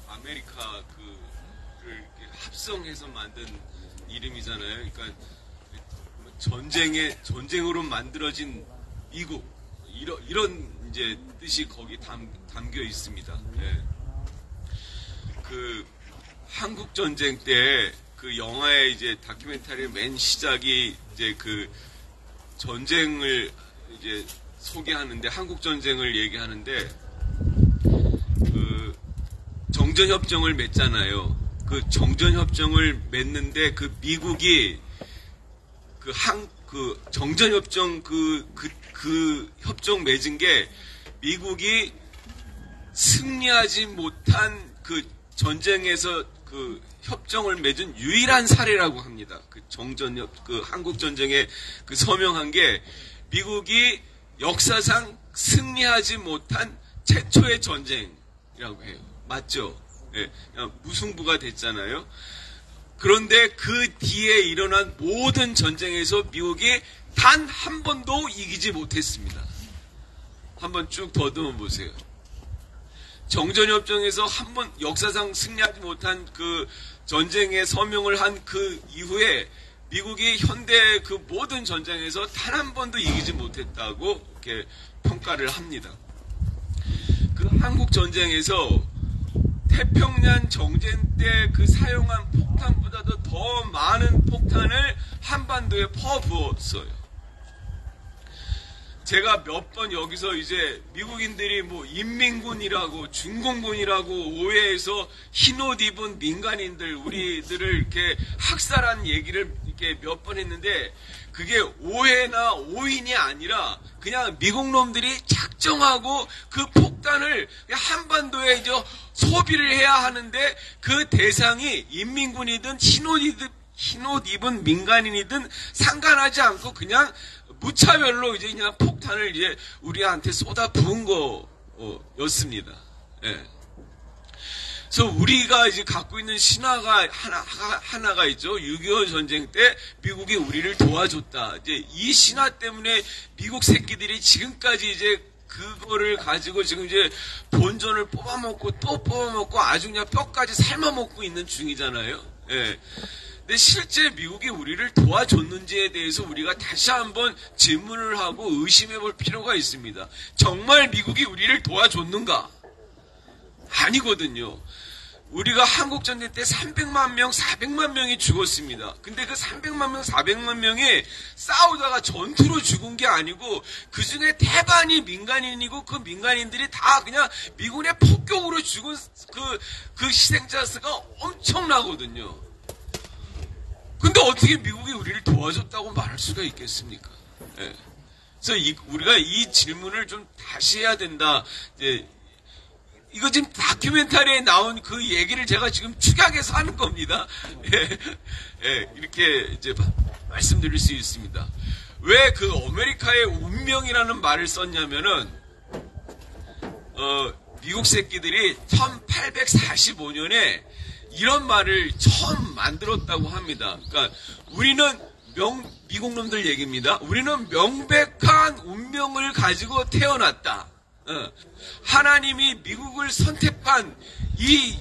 Speaker 4: 아메리카 그를 합성해서 만든 이름이잖아요. 그러니까 전쟁으로 만들어진 미국 이런 이제 뜻이 거기 담겨 있습니다. 예. 그 한국 전쟁 때 그 영화의 이제 다큐멘터리 맨 시작이 이제 그 전쟁을 이제 소개하는데 한국 전쟁을 얘기하는데 그 정전협정을 맺잖아요. 그 정전협정을 맺는데 그 미국이 그 정전협정 그 협정 맺은 게 미국이 승리하지 못한 그 전쟁에서 그 협정을 맺은 유일한 사례라고 합니다. 그 한국 전쟁에 그 서명한 게 미국이 역사상 승리하지 못한 최초의 전쟁이라고 해요. 맞죠? 예, 무승부가 됐잖아요. 그런데 그 뒤에 일어난 모든 전쟁에서 미국이 단 한 번도 이기지 못했습니다. 한번 쭉 더듬어 보세요. 정전협정에서 한 번 역사상 승리하지 못한 그 전쟁에 서명을 한 그 이후에 미국이 현대 그 모든 전쟁에서 단 한 번도 이기지 못했다고 이렇게 평가를 합니다. 그 한국 전쟁에서 태평양 정전 때 그 사용한 폭탄보다도 더 많은 폭탄을 한반도에 퍼부었어요. 제가 몇 번 여기서 이제 미국인들이 뭐 인민군이라고 중공군이라고 오해해서 흰옷 입은 민간인들 우리들을 이렇게 학살한 얘기를 이렇게 몇 번 했는데 그게 오해나 오인이 아니라 그냥 미국 놈들이 작정하고 그 폭탄을 한반도에 이제 소비를 해야 하는데 그 대상이 인민군이든 흰옷 입은 민간인이든 상관하지 않고 그냥 무차별로 이제 그냥 폭탄을 이제 우리한테 쏟아 부은 거였습니다. 예. 그래서 우리가 이제 갖고 있는 신화가 하나가 있죠. 6.25 전쟁 때 미국이 우리를 도와줬다. 이제 이 신화 때문에 미국 새끼들이 지금까지 이제 그거를 가지고 지금 이제 본전을 뽑아먹고 또 뽑아먹고 아주 그냥 뼈까지 삶아먹고 있는 중이잖아요. 예. 근데 실제 미국이 우리를 도와줬는지에 대해서 우리가 다시 한번 질문을 하고 의심해 볼 필요가 있습니다. 정말 미국이 우리를 도와줬는가? 아니거든요. 우리가 한국전쟁 때 300만 명, 400만 명이 죽었습니다. 근데 그 300만 명, 400만 명이 싸우다가 전투로 죽은 게 아니고 그 중에 대반이 민간인이고 그 민간인들이 다 그냥 미군의 폭격으로 죽은 그 희생자 수가 엄청나거든요. 근데 어떻게 미국이 우리를 도와줬다고 말할 수가 있겠습니까? 예. 그래서 우리가 이 질문을 좀 다시 해야 된다. 이거 지금 다큐멘터리에 나온 그 얘기를 제가 지금 축약해서 하는 겁니다. 예. 예. 이렇게 이제 말씀드릴 수 있습니다. 왜 그 아메리카의 운명이라는 말을 썼냐면은, 미국 새끼들이 1845년에 이런 말을 처음 만들었다고 합니다. 그러니까 우리는 미국 놈들 얘기입니다. 우리는 명백한 운명을 가지고 태어났다. 하나님이 미국을 선택한 이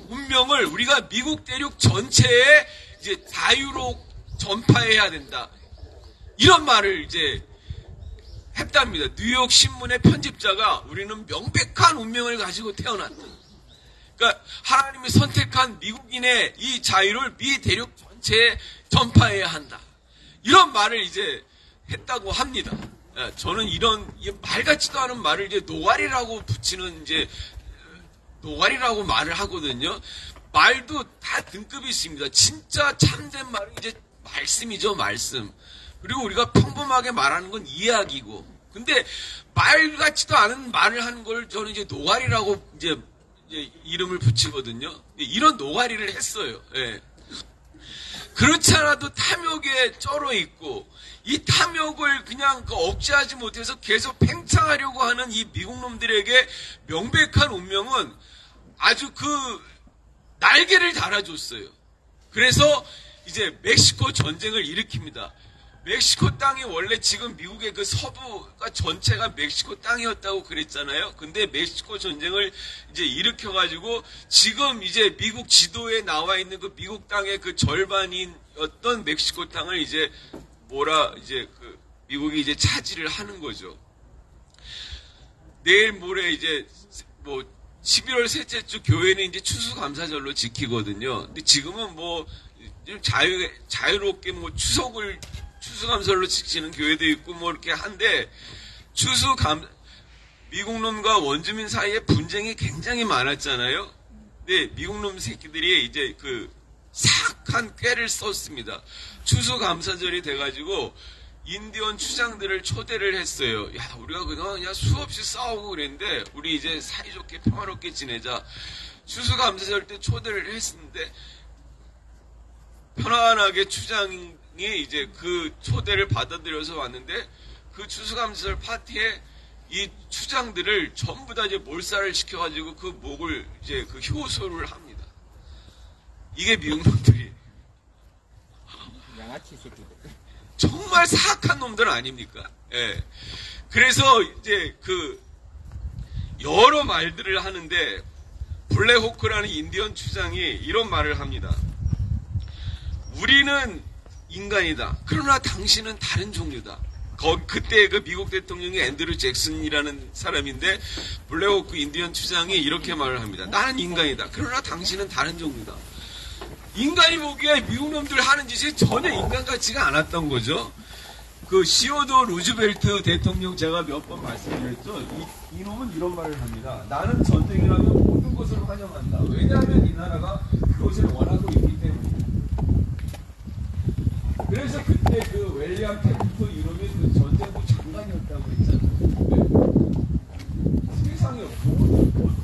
Speaker 4: 운명을 우리가 미국 대륙 전체에 이제 자유로 전파해야 된다. 이런 말을 이제 했답니다. 뉴욕 신문의 편집자가 우리는 명백한 운명을 가지고 태어났다. 그러니까 하나님이 선택한 미국인의 이 자유를 미 대륙 전체에 전파해야 한다. 이런 말을 이제 했다고 합니다. 저는 이런 말 같지도 않은 말을 이제 노가리라고 붙이는 이제 노가리라고 말을 하거든요. 말도 다 등급이 있습니다. 진짜 참된 말은 이제 말씀이죠, 말씀. 그리고 우리가 평범하게 말하는 건 이야기고. 근데 말 같지도 않은 말을 하는 걸 저는 이제 노가리라고 이제 이름을 붙이거든요. 이런 노가리를 했어요. 예. 그렇지 않아도 탐욕에 쩔어 있고, 이 탐욕을 그냥 억제하지 못해서 계속 팽창하려고 하는 이 미국 놈들에게 명백한 운명은 아주 날개를 달아줬어요. 그래서 이제 멕시코 전쟁을 일으킵니다. 멕시코 땅이 원래 지금 미국의 그 서부가 전체가 멕시코 땅이었다고 그랬잖아요. 근데 멕시코 전쟁을 이제 일으켜가지고 지금 이제 미국 지도에 나와 있는 그 미국 땅의 그 절반인 어떤 멕시코 땅을 이제 미국이 이제 차지를 하는 거죠. 내일 모레 이제 11월 셋째 주 교회는 이제 추수감사절로 지키거든요. 근데 지금은 자유롭게 추수감사절로 지키는 교회도 있고 이렇게 한데, 미국놈과 원주민 사이에 분쟁이 굉장히 많았잖아요. 근데 미국놈 새끼들이 이제 사악한 꾀를 썼습니다. 추수감사절이 돼가지고 인디언 추장들을 초대를 했어요. 야, 우리가 그냥 수없이 싸우고 그랬는데 우리 이제 사이좋게 평화롭게 지내자. 추수감사절 때 초대를 했는데 편안하게 추장이 이제 그 초대를 받아들여서 왔는데, 그 추수감사절 파티에 이 추장들을 전부 다 이제 몰살을 시켜가지고 그 목을 이제 효소를 합니다. 이게 미국 놈들이
Speaker 1: 양아치 새끼들.
Speaker 4: 정말 사악한 놈들 아닙니까? 예. 그래서 이제 여러 말들을 하는데, 블랙호크라는 인디언 추장이 이런 말을 합니다. 우리는 인간이다. 그러나 당신은 다른 종류다. 그때 미국 대통령이 앤드류 잭슨이라는 사람인데, 블랙호크 인디언 추장이 이렇게 말을 합니다. 나는 인간이다. 그러나 당신은 다른 종류다. 인간이 보기에 미국 놈들 하는 짓이 전혀 인간 같지가 않았던 거죠. 시어도 루즈벨트 대통령 제가 몇 번 말씀드렸죠. 이놈은 이런 말을 합니다. 나는 전쟁이라면 모든 것을 환영한다. 왜냐하면 이 나라가 그것을 원하고 있기 때문이다. 그래서 그때 웰리엄 캠프 이름이 전쟁부 장관이었다고 했잖아요. 세상에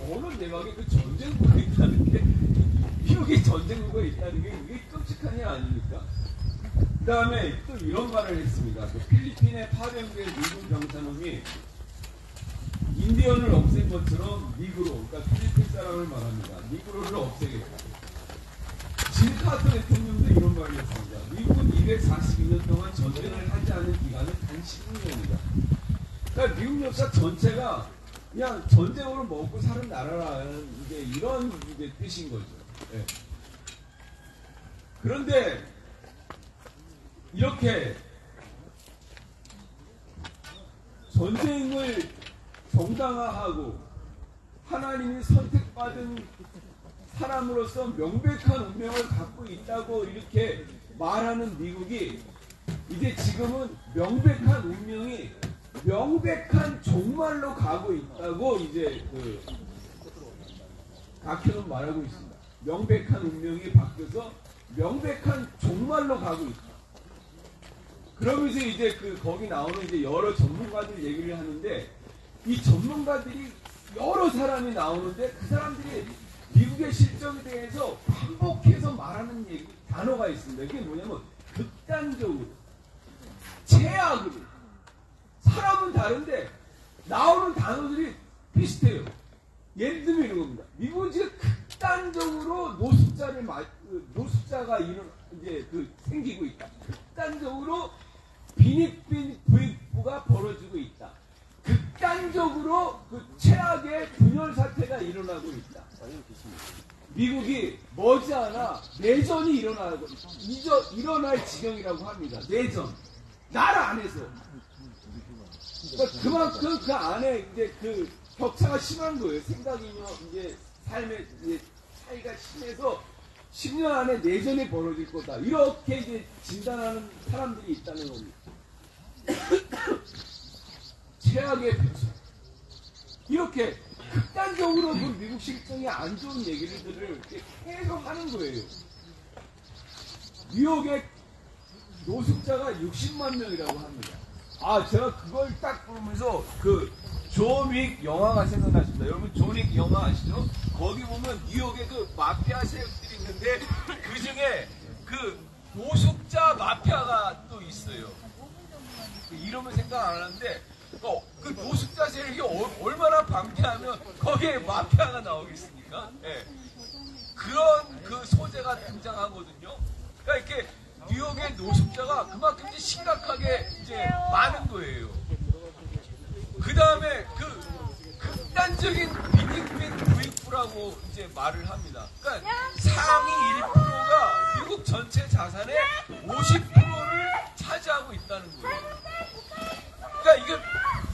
Speaker 4: 어느 내각에 전쟁부가 있다는 게, 미국이 전쟁부가 있다는 게 이게 끔찍한 일 아닙니까? 그 다음에 또 이런 말을 했습니다. 필리핀에 파병된 미국 병사놈이 인디언을 없앤 것처럼 그러니까 필리핀 사람을 말합니다. 니그로를 없애겠다. 진 카터 대통령도 이런 말을 했습니다. 미국은 242년 동안 전쟁을 하지 않은 기간은 단 15년이다. 그러니까 미국 역사 전체가 그냥 전쟁으로 먹고 사는 나라라는 이런 뜻인 거죠. 네. 그런데 이렇게 전쟁을 정당화하고 하나님이 선택받은 사람으로서 명백한 운명을 갖고 있다고 이렇게 말하는 미국이 이제 지금은 명백한 운명이 명백한 종말로 가고 있다고 이제 각현은 말하고 있습니다. 명백한 운명이 바뀌어서 명백한 종말로 가고 있다. 그러면서 이제 거기 나오는 이제 여러 전문가들 얘기를 하는데, 이 전문가들이 여러 사람이 나오는데 그 사람들이 미국의 실정에 대해서 반복해서 말하는 단어가 있습니다. 이게 뭐냐면 극단적으로, 최악으로. 사람은 다른데 나오는 단어들이 비슷해요. 예를 들면 이런 겁니다. 미국은 지금 극단적으로 노숙자가 생기고 있다. 극단적으로 빈익빈 부익부가 벌어지고 있다. 극단적으로 최악의 분열 사태가 일어나고 있다. 미국이 머지않아 내전이 일어날 지경이라고 합니다. 내전.
Speaker 1: 나라 안에서. 그러니까 그만큼 그 안에 이제 그 격차가 심한 거예요. 생각이며 이제 삶의 이제 차이가 심해서 10년 안에 내전이 벌어질 거다. 이렇게 이제 진단하는 사람들이 있다는 겁니다. 최악의 표현. 이렇게 극단적으로 그 미국 실정이 안 좋은 얘기들을 계속 하는 거예요. 뉴욕의 노숙자가 60만 명이라고 합니다. 아, 제가 그걸 딱 보면서 그 존 윅 영화가 생각나십니다. 여러분 존 윅 영화 아시죠? 거기 보면 뉴욕에 그 마피아 세력들이 있는데 그 중에 그 노숙자 마피아가 또 있어요. 이름은 생각 안 하는데 그 노숙자 세력이 얼마나 방대하면 거기에 마피아가 나오겠습니까? 네. 그런 그 소재가 등장하거든요. 그러니까 이렇게 뉴욕의 노숙자가 그만큼 이제 심각하게 이제 많은 거예요. 그 다음에 그 극단적인 비딩빈 부익부라고 이제 말을 합니다. 그러니까 상위 1%가 미국 전체 자산의 50%를 차지하고 있다는 거예요. 그러니까 이게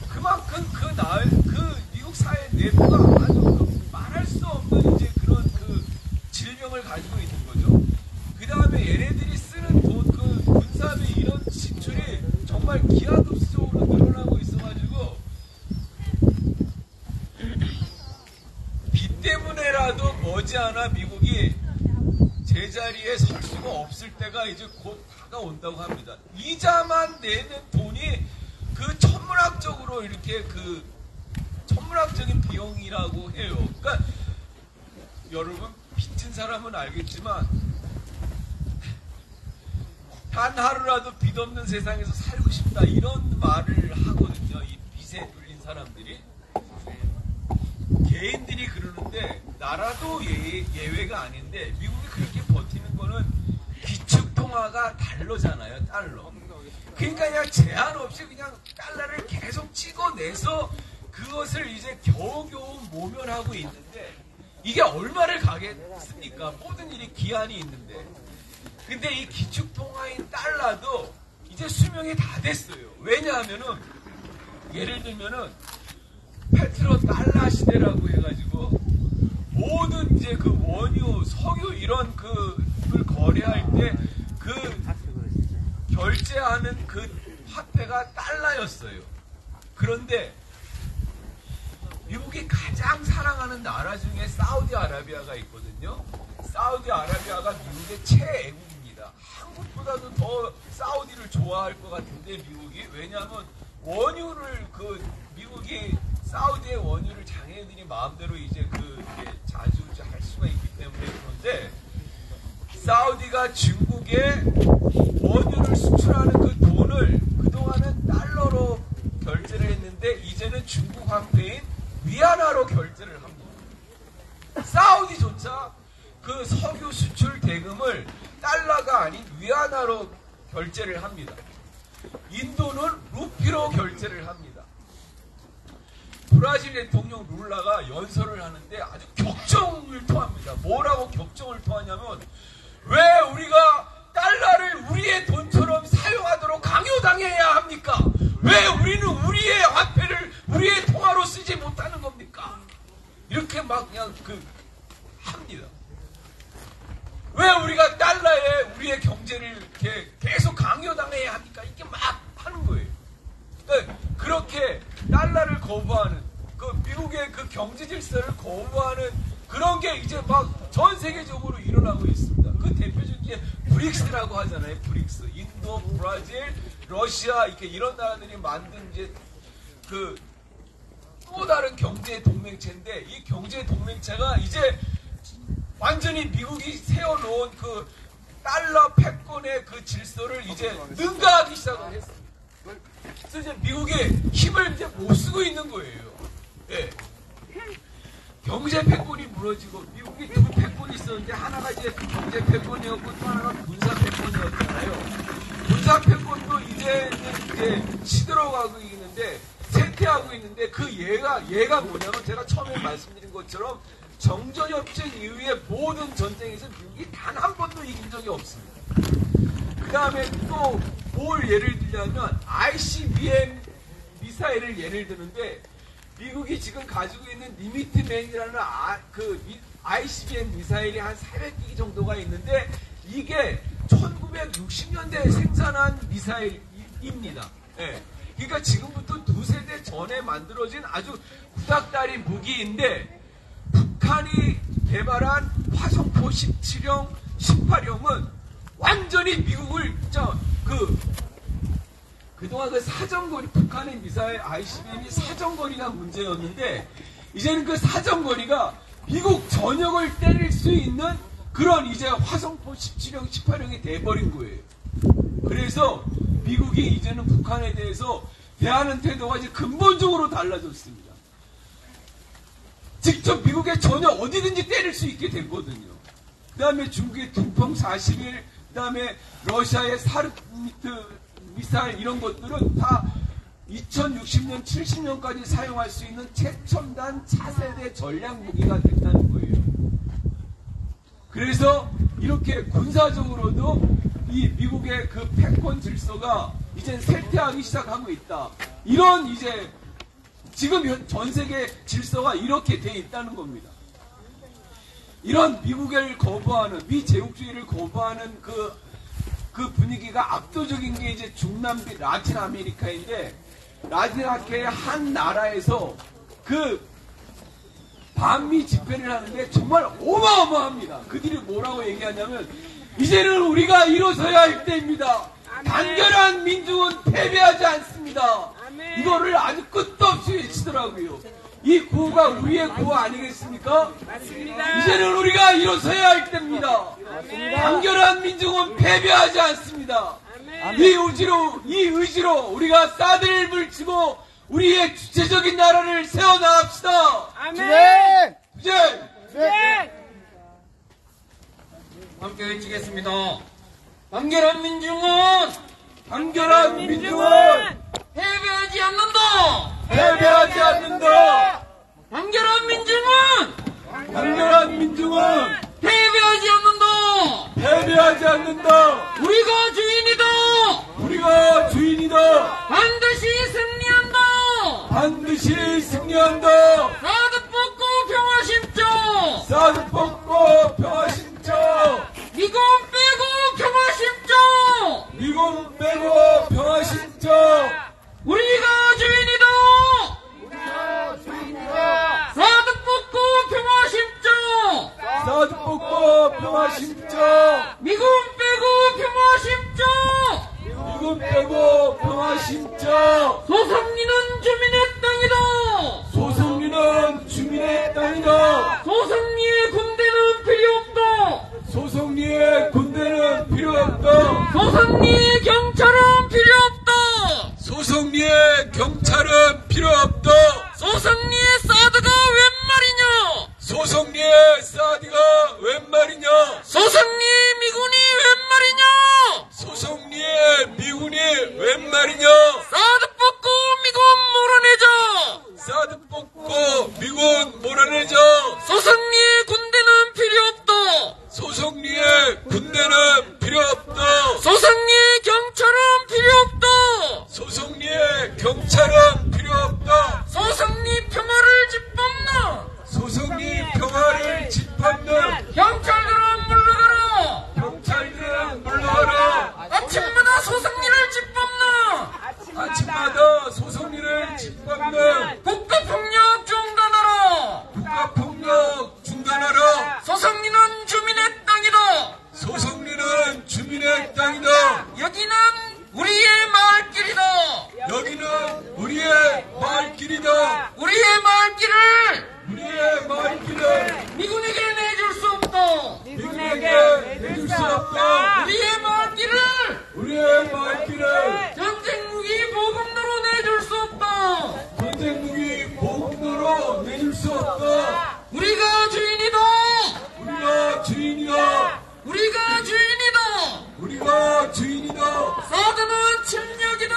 Speaker 1: 그만큼 그 미국 사회 내부가 아주 말할 수 없는 이제 그런 그 질병을 가지고 있는 거죠. 그 다음에 얘네들이 쓰는 돈, 그 군사비 이런 지출이 정말 기하급수적으로 늘어나고 있어가지고 빚 때문에라도 머지않아 미국이 제자리에 설 수가 없을 때가 이제 곧 다가온다고 합니다. 이자만 내는 돈이 그 천문학적으로 이렇게 그 천문학적인 비용이라고 해요. 그러니까 여러분 빚진 사람은 알겠지만 단 하루라도 빚 없는 세상에서 살고 싶다 이런 말을 하거든요. 이 빚에 눌린 사람들이. 개인들이 그러는데 나라도 예외가 아닌데 미국이 그렇게 버티는 거는 기축통화가 달러잖아요. 달러. 그러니까 그냥 제한 없이 그냥 달러를 계속 찍어내서 그것을 이제 겨우겨우 모면하고 있는데 이게 얼마를 가겠습니까? 모든 일이 기한이 있는데. 근데 이 기축통화인 달러도 이제 수명이 다 됐어요. 왜냐하면은 예를 들면은 페트로 달러 시대라고 해가지고 모든 이제 그 원유, 석유 이런 그걸 거래할 때 그 결제하는 그 화폐가 달러였어요. 그런데 미국이 가장 사랑하는 나라 중에 사우디아라비아가 있거든요. 사우디아라비아가 미국의 최애국입니다. 한국보다도 더 사우디를 좋아할 것 같은데 미국이. 왜냐하면 원유를 미국이 사우디의 원유를 장애인들이 마음대로 이제 자주할 수가 있기 때문에. 그런데 사우디가 중국에 원유를 수출하는 그 돈을 그동안은 달러로 결제를 했는데 이제는 중국 화폐인 위안화로 결제를 합니다. 사우디조차 그 석유 수출 대금을 달러가 아닌 위안화로 결제를 합니다. 인도는 루피로 결제를 합니다. 브라질 대통령 룰라가 연설을 하는데 아주 격정을 토합니다. 뭐라고 격정을 토하냐면 왜 우리가 달러를 우리의 돈처럼 사용하도록 강요당해야 합니까? 왜 우리는 우리의 화폐를 우리의 통화로 쓰지 못하는 겁니까? 이렇게 막 그냥 합니다. 왜 우리가 달러에 우리의 경제를 이렇게 계속 강요당해야 합니까? 이렇게 막 하는 거예요. 그러니까 그렇게 달러를 거부하는 미국의 그 경제 질서를 거부하는 그런 게 이제 막 전 세계적으로 일어나고 있습니다. 그 대표적인 게 브릭스라고 하잖아요. 브릭스. 인도, 브라질, 러시아 이렇게 이런 나라들이 만든 이제 또 다른 경제 동맹체인데 이 경제 동맹체가 이제 완전히 미국이 세워놓은 그 달러 패권의 그 질서를 이제 능가하기 시작을 했습니다. 그래서 이제 미국의 힘을 이제 못 쓰고 있는 거예요. 예. 경제 패권이 무너지고 미국이 두 패권이 있었는데 하나가 이제 경제 패권이었고 또 하나가 군사 패권이었잖아요. 군사 패권도 이제 시들어가고 있는데 쇠퇴하고 있는데 그 얘가 뭐냐면 제가 처음에 말씀드린 것처럼 정전협정 이후에 모든 전쟁에서 미국이 단 한 번도 이긴 적이 없습니다. 그 다음에 또 뭘 예를 들자면 ICBM 미사일을 예를 드는데 미국이 지금 가지고 있는 리미트맨이라는 ICBM 미사일이 한 400기 정도가 있는데 이게 1960년대에 생산한 미사일입니다. 예. 그러니까 지금부터 두세 대 전에 만들어진 아주 구닥다리 무기인데 북한이 개발한 화성포 17형, 18형은 완전히 미국을 그동안 그 사정거리, 북한의 미사일 ICBM이 사정거리가 문제였는데 이제는 그 사정거리가 미국 전역을 때릴 수 있는 그런 이제 화성포 17형, 18형이 돼버린 거예요. 그래서 미국이 이제는 북한에 대해서 대하는 태도가 이제 근본적으로 달라졌습니다. 직접 미국에 전혀 어디든지 때릴 수 있게 됐거든요. 그 다음에 중국의 둥펑 41, 그 다음에 러시아의 사르미트 미사일 이런 것들은 다 2060년, 70년까지 사용할 수 있는 최첨단 차세대 전략 무기가 됐다는 거예요. 그래서 이렇게 군사적으로도 이 미국의 그 패권 질서가 이제 쇠퇴하기 시작하고 있다. 이런 이제 지금 전 세계 질서가 이렇게 돼 있다는 겁니다. 이런 미국을 거부하는, 미제국주의를 거부하는 그 분위기가 압도적인 게 이제 중남미 라틴 아메리카인데, 라틴 아메리카의 한 나라에서 그 반미 집회를 하는데 정말 어마어마합니다. 그들이 뭐라고 얘기하냐면 이제는 우리가 일어서야 할 때입니다. 단결한 민중은 패배하지 않습니다. 이거를 아주 끝도 없이 외치더라고요. 이 구호가 우리의 구호 아니겠습니까?
Speaker 5: 맞습니다.
Speaker 1: 이제는 우리가 일어서야 할 때입니다.
Speaker 5: 맞습니다.
Speaker 1: 단결한 민중은 패배하지 않습니다. 이 의지로 우리가 사드를 물치고 우리의 주체적인 나라를 세워나갑시다.
Speaker 5: 아멘.
Speaker 1: 주제!
Speaker 5: 네.
Speaker 6: 함께 외치겠습니다. 단결한 민중은 패배하지 않는다.
Speaker 1: 패배하지 않는다.
Speaker 6: 단결한 민중은 패배하지 않는다.
Speaker 1: 패배하지 않는다.
Speaker 6: 우리가 주인이다.
Speaker 1: 우리가 주인이다.
Speaker 6: 반드시 승리한다.
Speaker 1: 반드시 승리한다.
Speaker 6: 사드 뽑고 평화 심죠.
Speaker 1: 사드 뽑고 평화 심죠.
Speaker 6: 미군 빼고 평화 심죠.
Speaker 1: 미군 빼고 평화 심죠.
Speaker 6: 우리가 주인이다. 사드 뽑고 평화 심죠.
Speaker 1: 사드 뽑고 평화 심죠.
Speaker 6: 미군 빼고 평화 심죠.
Speaker 1: 미군 빼고 평화 심죠.
Speaker 6: 소성리는 주민의 땅이다.
Speaker 1: 소성리는 주민의 땅이다.
Speaker 6: 소성리의 군대는 필요 없다.
Speaker 1: 소성리의 군대는 필요 없다.
Speaker 6: 소성리의 경찰은 필요 없다.
Speaker 1: 소성리의 경찰은 필요 없다.
Speaker 6: 소성리의 사드가 웬 말이냐.
Speaker 1: 소성리의 사드가 웬 말이냐.
Speaker 6: 소성리의 미군이 웬 말이냐.
Speaker 1: 소성리의 미군이 웬 말이냐.
Speaker 6: 사드 뽑고 미군 몰아내자.
Speaker 1: 사드 뽑고 미군 몰아내자.
Speaker 6: 소성리의 군대는 필요 없다.
Speaker 1: 소성리의 군대는 필요 없다.
Speaker 6: 소성리의 경찰은 필요 없다.
Speaker 1: 소성리의 경찰은 필요 없다.
Speaker 6: 소성리 평화를 짓밟는
Speaker 1: 소성리 평화를 짓밟는
Speaker 6: 경찰들은 물러가라.
Speaker 1: 경찰들은 물러가라.
Speaker 6: 아침마다 소성리를 짓밟는
Speaker 1: 아침마다 소성리를 짓밟는
Speaker 6: 국가폭력 중단하라.
Speaker 1: 국가폭력 중단하라.
Speaker 6: 소성리는 주민의 땅이다.
Speaker 1: 소성리는 주민의 땅이다.
Speaker 6: 여기는 우리의 마을길이다.
Speaker 1: 여기는 우리의 마을길이다.
Speaker 6: 우리의 마을길을
Speaker 1: 우리의 마을길을
Speaker 6: 미군에게 내줄 수 없다.
Speaker 1: 미군에게 내줄 수 없다.
Speaker 6: 우리의 마을길을
Speaker 1: 우리의 마을길을
Speaker 6: 전쟁 무기 보급로로 내줄 수 없다.
Speaker 1: 전쟁 무기 보급로로 내줄 수 없다.
Speaker 6: 우리가 주인이다.
Speaker 1: 우리가 주인이다.
Speaker 6: 우리가 주인이다.
Speaker 1: 우리가 주인이다.
Speaker 6: 사드는 침략이다.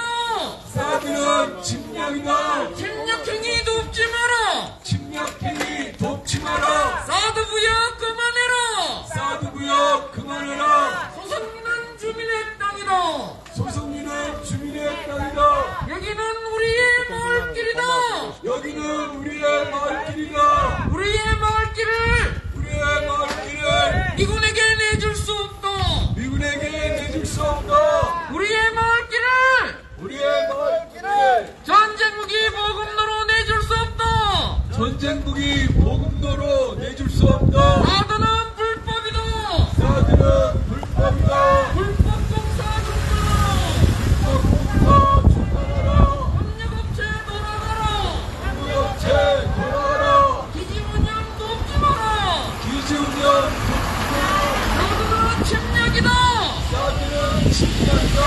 Speaker 1: 사드는 침략이다.
Speaker 6: 침략행위 돕지 마라.
Speaker 1: 침략행위 돕지 마라.
Speaker 6: 사드 부역 그만해라.
Speaker 1: 사드 구역 그만해라.
Speaker 6: 소성리는 주민의 땅이다.
Speaker 1: 여기는 우리의 마을길이다.
Speaker 6: 우리의 마을길을
Speaker 1: 우리의 마을길을
Speaker 6: 미군에게 내줄 수 없다.
Speaker 1: 미군에게 내줄 수 없다.
Speaker 6: 우리의 마을길을
Speaker 1: 우리의 마을길을
Speaker 6: 전쟁무기 보급로로 내줄 수 없다.
Speaker 1: 전쟁무기 보급로로 내줄 수 없다.
Speaker 6: 사드는 불법이다.
Speaker 1: 사드는 불법이다.
Speaker 6: 불법 공사 중단하라.
Speaker 1: 불법 중단하라.
Speaker 6: 협력업체 돌아가라.
Speaker 1: 무역체 돌아가라.
Speaker 6: 기지운영 돕지 마라.
Speaker 1: 기지운영
Speaker 6: 사드는 침략이다.
Speaker 1: 사드는 침략이다.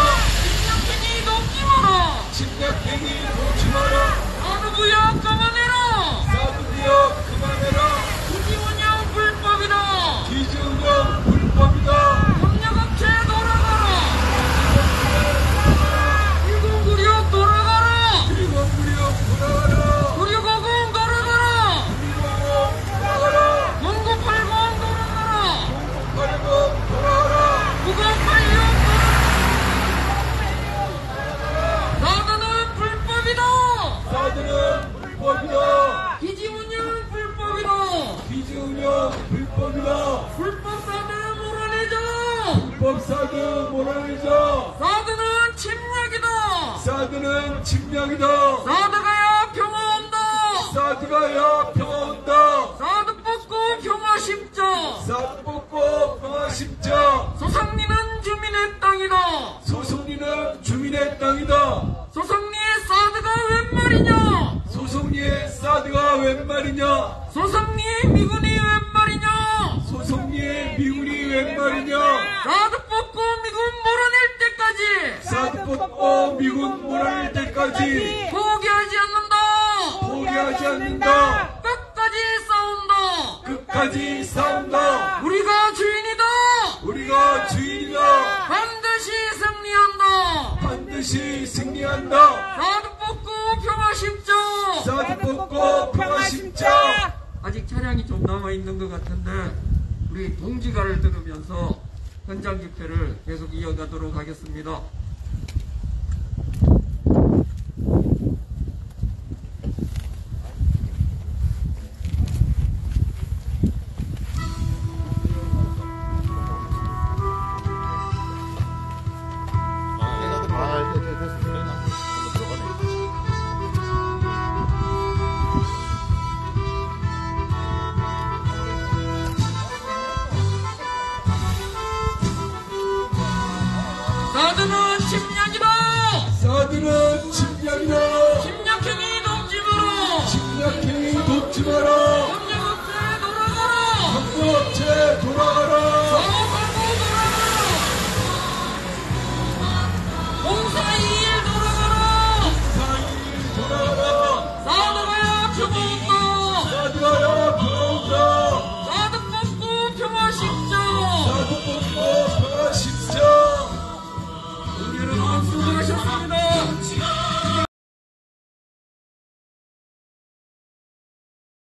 Speaker 6: 침략행위 돕지 마라.
Speaker 1: 침략행위 놓지 마라.
Speaker 6: 사드부역 감안해라.
Speaker 1: 사드부역 그만해라.
Speaker 6: 기지운영 불법이다.
Speaker 1: 기지운영 불법이다.
Speaker 6: 협력업체 돌아가라. 1096 돌아가라.
Speaker 1: 그리고 무력 돌아가라.
Speaker 6: 9650 돌아가라.
Speaker 1: 그리고 돌아가라.
Speaker 6: 0980 돌아가라.
Speaker 1: 80 돌아가라.
Speaker 6: 9086 사드는 불법이다.
Speaker 1: 사드는 불법이다.
Speaker 6: 기지운영 불법이다.
Speaker 1: 기지운영 불법이다.
Speaker 6: 불법 사드 몰아내자.
Speaker 1: 불법 사드 몰아내자.
Speaker 6: 사드는 침략이다.
Speaker 1: 사드는 침략이다.
Speaker 6: 사드가야 평화 온다.
Speaker 1: 사드가야 평화 온다.
Speaker 6: 사드 뽑고 평화 심자.
Speaker 1: 사드 뽑고 평화 심자.
Speaker 6: 소상리는 주민의 땅이다.
Speaker 1: 소송리는 주민의 땅이다.
Speaker 6: 소상리의 사드가 웬 말이냐.
Speaker 1: 소송리의 사드가 웬 말이냐.
Speaker 6: 소상리의 미군이 웬 말이냐.
Speaker 1: 소송리의 미군이 웬 말이냐.
Speaker 6: 사드 뽑고 미군 몰아낼 때까지
Speaker 1: 사드 뽑고 미군 몰아낼 때까지
Speaker 6: 포기하지 않는다.
Speaker 1: 포기하지 않는다.
Speaker 6: 끝까지 싸운다.
Speaker 1: 끝까지 싸운다.
Speaker 6: 우리가 주인이다.
Speaker 1: 우리가 주인이다.
Speaker 6: 반드시 승리한다.
Speaker 1: 반드시 승리한다.
Speaker 6: 사드 뽑고 평화 심자.
Speaker 1: 사드 뽑고 평화 심자.
Speaker 6: 아직 차량이 좀 남아있는 것 같은데 우리 동지가를 들으면서 현장 집회를 계속 이어가도록 하겠습니다. 사드는 침략이다.
Speaker 1: 사드는 침략이다.
Speaker 6: 침략행위 돕지 마라.
Speaker 1: 침략행위 돕지 마라.
Speaker 6: 협력업체 돌아가라.
Speaker 1: 협력업체 돌아가라.